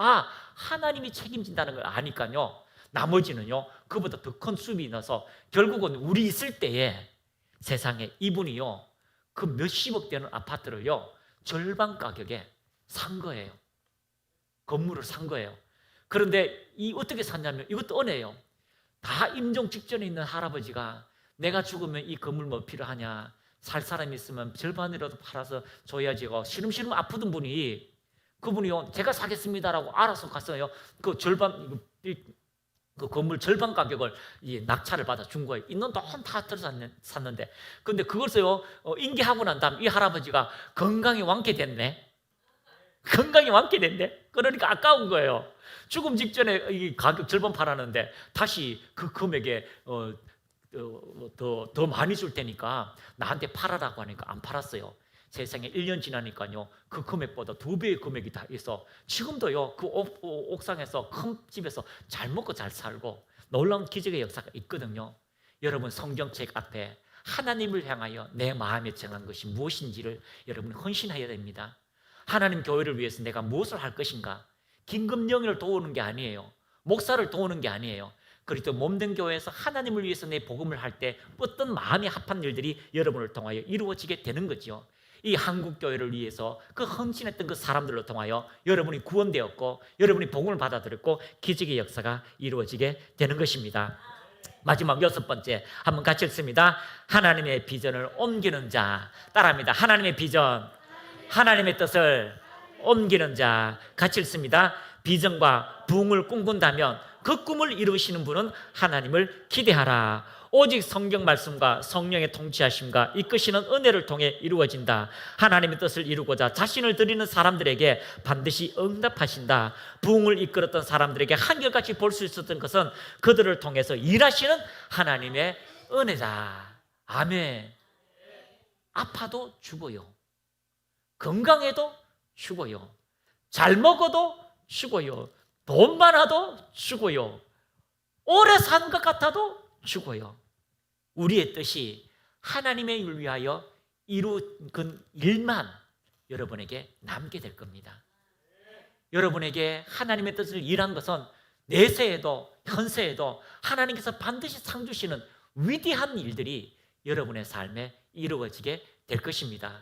하나님이 책임진다는 걸 아니까요, 나머지는요 그보다 더 큰 수입이 나서 결국은 우리 있을 때에 세상에 이분이요 그 몇십억 되는 아파트를요 절반 가격에 산 거예요. 건물을 산 거예요. 그런데 이 어떻게 샀냐면 이것도 은혜예요. 다 임종 직전에 있는 할아버지가 내가 죽으면 이 건물 뭐 필요하냐, 살 사람이 있으면 절반이라도 팔아서 줘야지고 시름시름 아프던 분이 그분이요 제가 사겠습니다라고 알아서 갔어요. 그 절반 그 건물 절반 가격을 이 낙찰을 받아 준 거예요. 있는 돈 다 들어 샀는데 근데 그것을요 인계하고 난 다음 이 할아버지가 건강이 완쾌됐네. 건강이 완쾌됐네. 그러니까 아까운 거예요. 죽음 직전에 이 가격 절반 팔았는데 다시 그 금액에 더 많이 줄 테니까 나한테 팔아라고 하니까 안 팔았어요. 세상에 1년 지나니까요 그 금액보다 2배의 금액이 다 있어. 지금도요 그 옥상에서 큰 집에서 잘 먹고 잘 살고 놀라운 기적의 역사가 있거든요. 여러분 성경책 앞에 하나님을 향하여 내 마음에 정한 것이 무엇인지를 여러분 헌신해야 됩니다. 하나님 교회를 위해서 내가 무엇을 할 것인가. 긴급령을 도우는 게 아니에요. 목사를 도우는 게 아니에요. 그리고 몸된 교회에서 하나님을 위해서 내 복음을 할 때 어떤 마음이 합한 일들이 여러분을 통하여 이루어지게 되는 거죠. 이 한국 교회를 위해서 그 헌신했던 그 사람들로 통하여 여러분이 구원되었고 여러분이 복음을 받아들였고 기적의 역사가 이루어지게 되는 것입니다. 마지막 6번째 한번 같이 읽습니다. 하나님의 비전을 옮기는 자. 따라합니다. 하나님의 비전, 하나님의 뜻을 옮기는 자. 같이 읽습니다. 비전과 부흥을 꿈꾼다면 그 꿈을 이루시는 분은 하나님을 기대하라. 오직 성경 말씀과 성령의 통치하심과 이끄시는 은혜를 통해 이루어진다. 하나님의 뜻을 이루고자 자신을 드리는 사람들에게 반드시 응답하신다. 부흥을 이끌었던 사람들에게 한결같이 볼 수 있었던 것은 그들을 통해서 일하시는 하나님의 은혜다. 아멘. 아파도 죽어요. 건강해도 죽어요. 잘 먹어도 죽어요. 돈 많아도 죽어요. 오래 산 것 같아도 죽어요. 우리의 뜻이 하나님의 일을 위하여 이룬 일만 여러분에게 남게 될 겁니다. 여러분에게 하나님의 뜻을 일한 것은 내세에도 현세에도 하나님께서 반드시 상 주시는 위대한 일들이 여러분의 삶에 이루어지게 될 것입니다.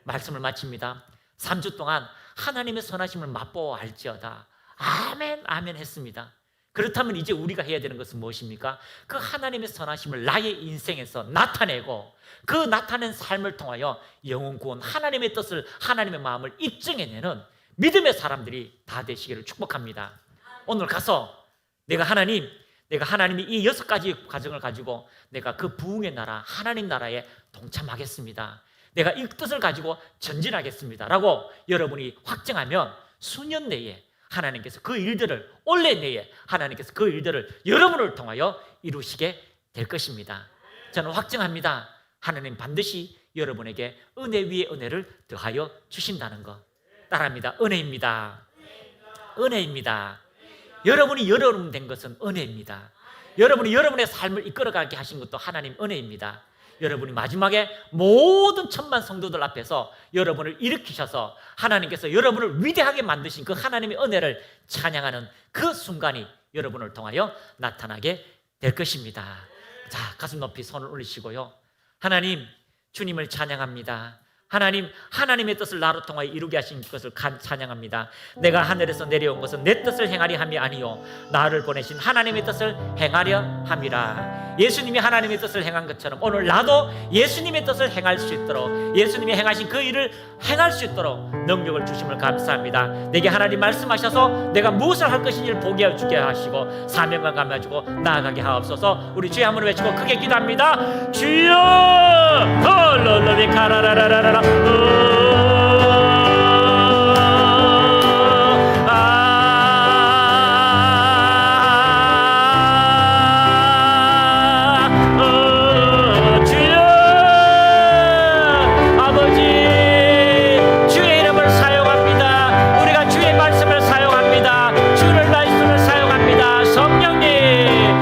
말씀을 마칩니다. 3주 동안 하나님의 선하심을 맛보아 알지어다. 아멘 아멘 했습니다. 그렇다면 이제 우리가 해야 되는 것은 무엇입니까? 그 하나님의 선하심을 나의 인생에서 나타내고 그 나타낸 삶을 통하여 영혼 구원, 하나님의 뜻을, 하나님의 마음을 입증해내는 믿음의 사람들이 다 되시기를 축복합니다. 오늘 가서 내가 하나님이 이 6가지 과정을 가지고 내가 그 부흥의 나라, 하나님 나라에 동참하겠습니다. 내가 이 뜻을 가지고 전진하겠습니다 라고 여러분이 확정하면 수년 내에 하나님께서 그 일들을, 올해 내에 하나님께서 그 일들을 여러분을 통하여 이루시게 될 것입니다. 저는 확증합니다. 하나님 반드시 여러분에게 은혜 위에 은혜를 더하여 주신다는 것. 따라합니다. 은혜입니다. 은혜입니다. 여러분이 여러분 된 것은 은혜입니다. 여러분이 여러분의 삶을 이끌어가게 하신 것도 하나님 은혜입니다. 여러분이 마지막에 모든 천만 성도들 앞에서 여러분을 일으키셔서 하나님께서 여러분을 위대하게 만드신 그 하나님의 은혜를 찬양하는 그 순간이 여러분을 통하여 나타나게 될 것입니다. 자, 가슴 높이 손을 올리시고요. 하나님, 주님을 찬양합니다. 하나님의 뜻을 나로 통하여 이루게 하신 것을 찬양합니다. 내가 하늘에서 내려온 것은 내 뜻을 행하려 함이 아니요 나를 보내신 하나님의 뜻을 행하려 함이라. 예수님이 하나님의 뜻을 행한 것처럼 오늘 나도 예수님의 뜻을 행할 수 있도록, 예수님이 행하신 그 일을 행할 수 있도록 능력을 주심을 감사합니다. 내게 하나님 말씀하셔서 내가 무엇을 할 것인지를 보게 주게 하시고 사명감 가지고 나아가게 하옵소서. 우리 주의 한번 외치고 크게 기도합니다. 주여 홀로로비 카라라라라라 성령님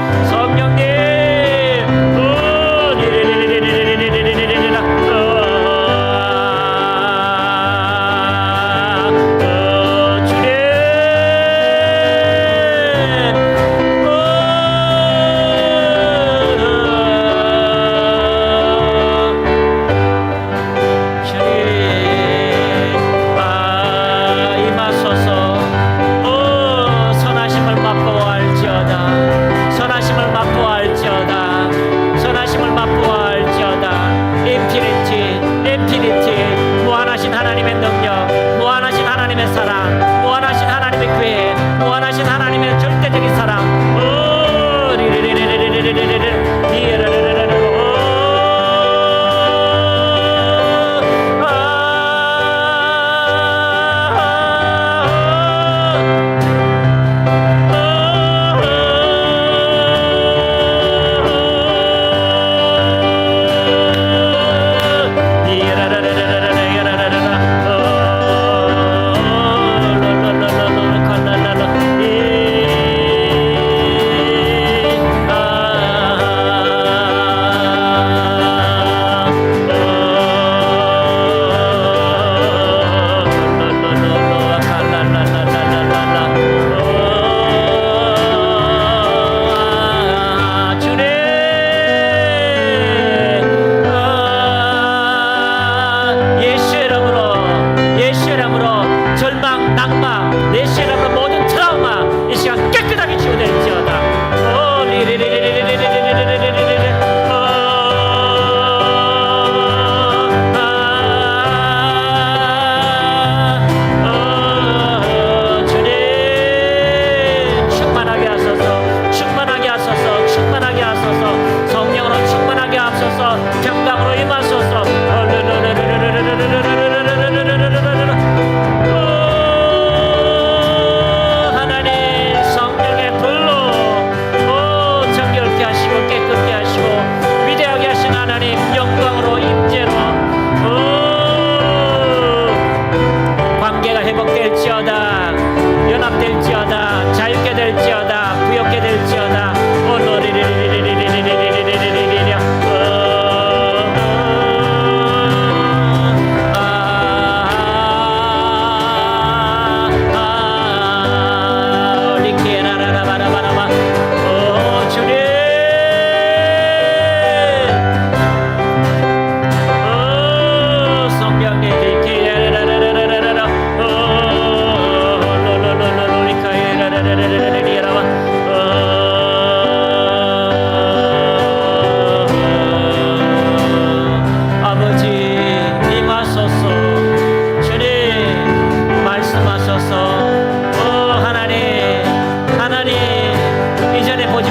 임하소서. 평강으로 임하소서. 하나님 성령의 불로 정결케 하시고 깨끗게 하시고 위대하게 하신 하나님 영광으로 임재로 관계가 회복될지어다. 연합될지어다. 자유케 될지어다. 부욕케 될지어다.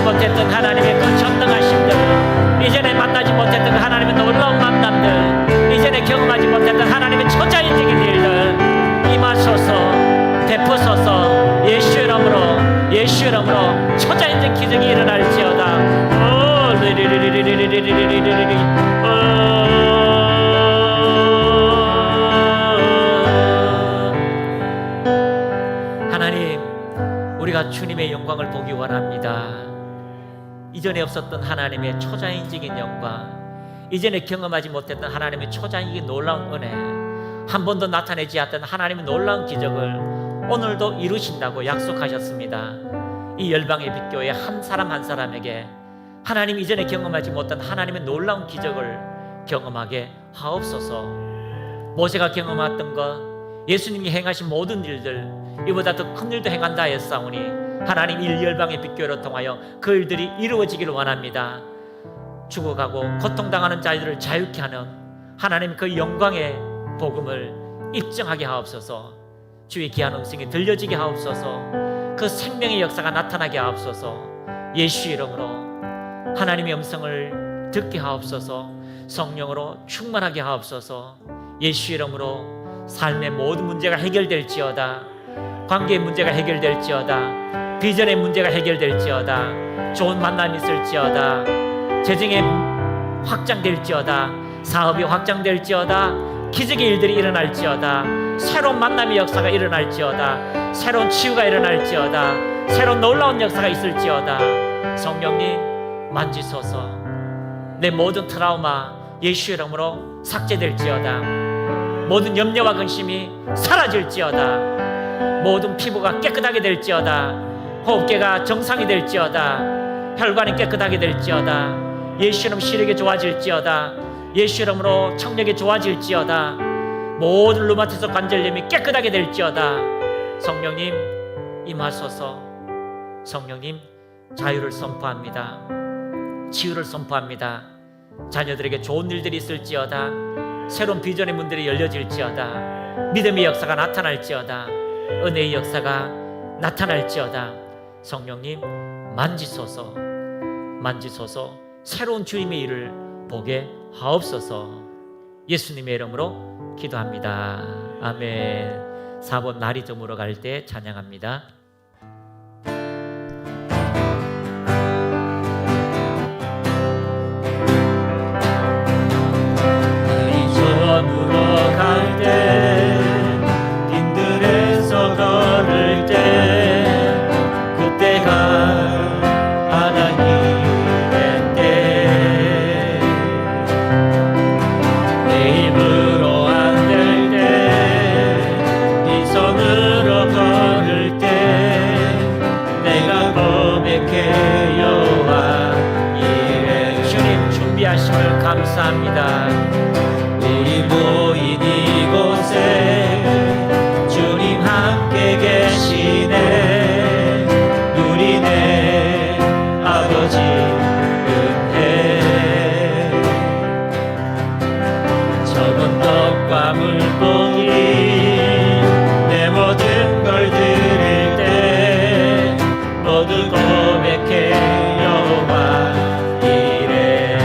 못했던 하나님의 그 전능하심들, 이전에 만나지 못했던 하나님의 놀라운 만남들, 이전에 경험하지 못했던 하나님의 초자연적인 일들 임하소서. 베푸소서. 예수 이름으로, 예수 이름으로 초자연적 기적이 일어날지어다. 하나님, 우리가 주님의 영광을 보기 원합니다. 이전에 없었던 하나님의 초자연적인 영광, 이전에 경험하지 못했던 하나님의 초자연적인 놀라운 은혜, 한 번도 나타내지 않았던 하나님의 놀라운 기적을 오늘도 이루신다고 약속하셨습니다. 이 열방의 빛교회 한 사람 한 사람에게 하나님 이전에 경험하지 못한 하나님의 놀라운 기적을 경험하게 하옵소서. 모세가 경험했던 것, 예수님이 행하신 모든 일들, 이보다 더 큰 일도 행한다 했사오니 하나님 이 열방의 빛교회로 통하여 그 일들이 이루어지기를 원합니다. 죽어가고 고통당하는 자들을 자유케 하는 하나님 그 영광의 복음을 입증하게 하옵소서. 주의 귀한 음성이 들려지게 하옵소서. 그 생명의 역사가 나타나게 하옵소서. 예수 이름으로 하나님의 음성을 듣게 하옵소서. 성령으로 충만하게 하옵소서. 예수 이름으로 삶의 모든 문제가 해결될지어다. 관계의 문제가 해결될지어다. 비전의 문제가 해결될지어다. 좋은 만남이 있을지어다. 재정의 확장될지어다. 사업이 확장될지어다. 기적의 일들이 일어날지어다. 새로운 만남의 역사가 일어날지어다. 새로운 치유가 일어날지어다. 새로운 놀라운 역사가 있을지어다. 성령님 만지소서. 내 모든 트라우마 예수 이름으로 삭제될지어다. 모든 염려와 근심이 사라질지어다. 모든 피부가 깨끗하게 될지어다. 호흡기가 정상이 될지어다. 혈관이 깨끗하게 될지어다. 예수 이름 시력이 좋아질지어다. 예수 이름으로 청력이 좋아질지어다. 모든 루마티스 관절염이 깨끗하게 될지어다. 성령님 임하소서. 성령님 자유를 선포합니다. 치유를 선포합니다. 자녀들에게 좋은 일들이 있을지어다. 새로운 비전의 문들이 열려질지어다. 믿음의 역사가 나타날지어다. 은혜의 역사가 나타날지어다. 성령님 만지소서. 만지소서. 새로운 주님의 일을 보게 하옵소서. 예수님의 이름으로 기도합니다. 아멘. 4번 날이 저물어 갈 때 찬양합니다. 날이 저물어 갈 때, 빈들에서 걸을 때, 그때가 하나님의 때. 내 힘으로 안 될 때, 네 손으로 걸을 때, 내가 고백해 여호와 이래. 주님 준비하심을 감사합니다. 우리 모인 이곳에 주님 함께 계시네. 누리네 아버지 은혜. 적은 떡과 물고기 내 모든 걸 드릴 때, 모두 고백해 여호와 이래.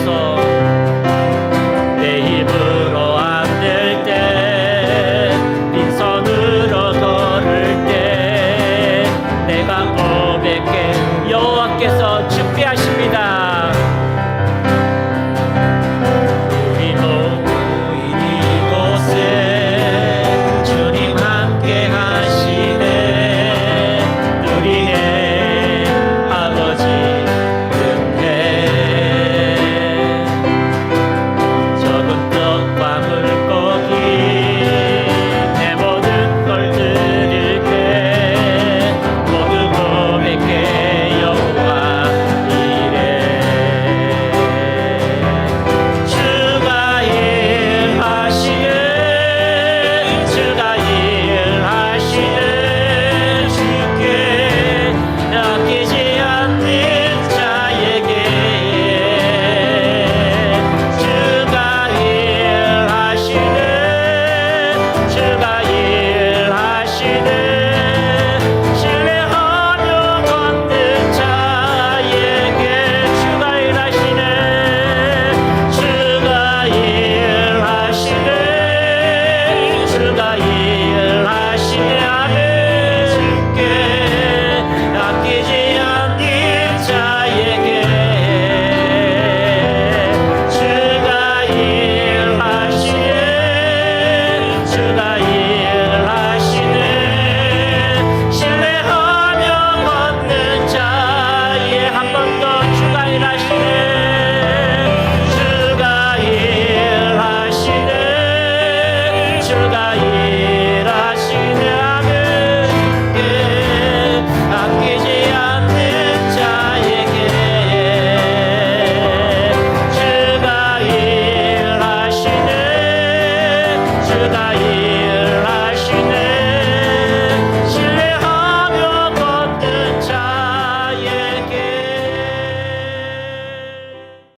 주옵소서.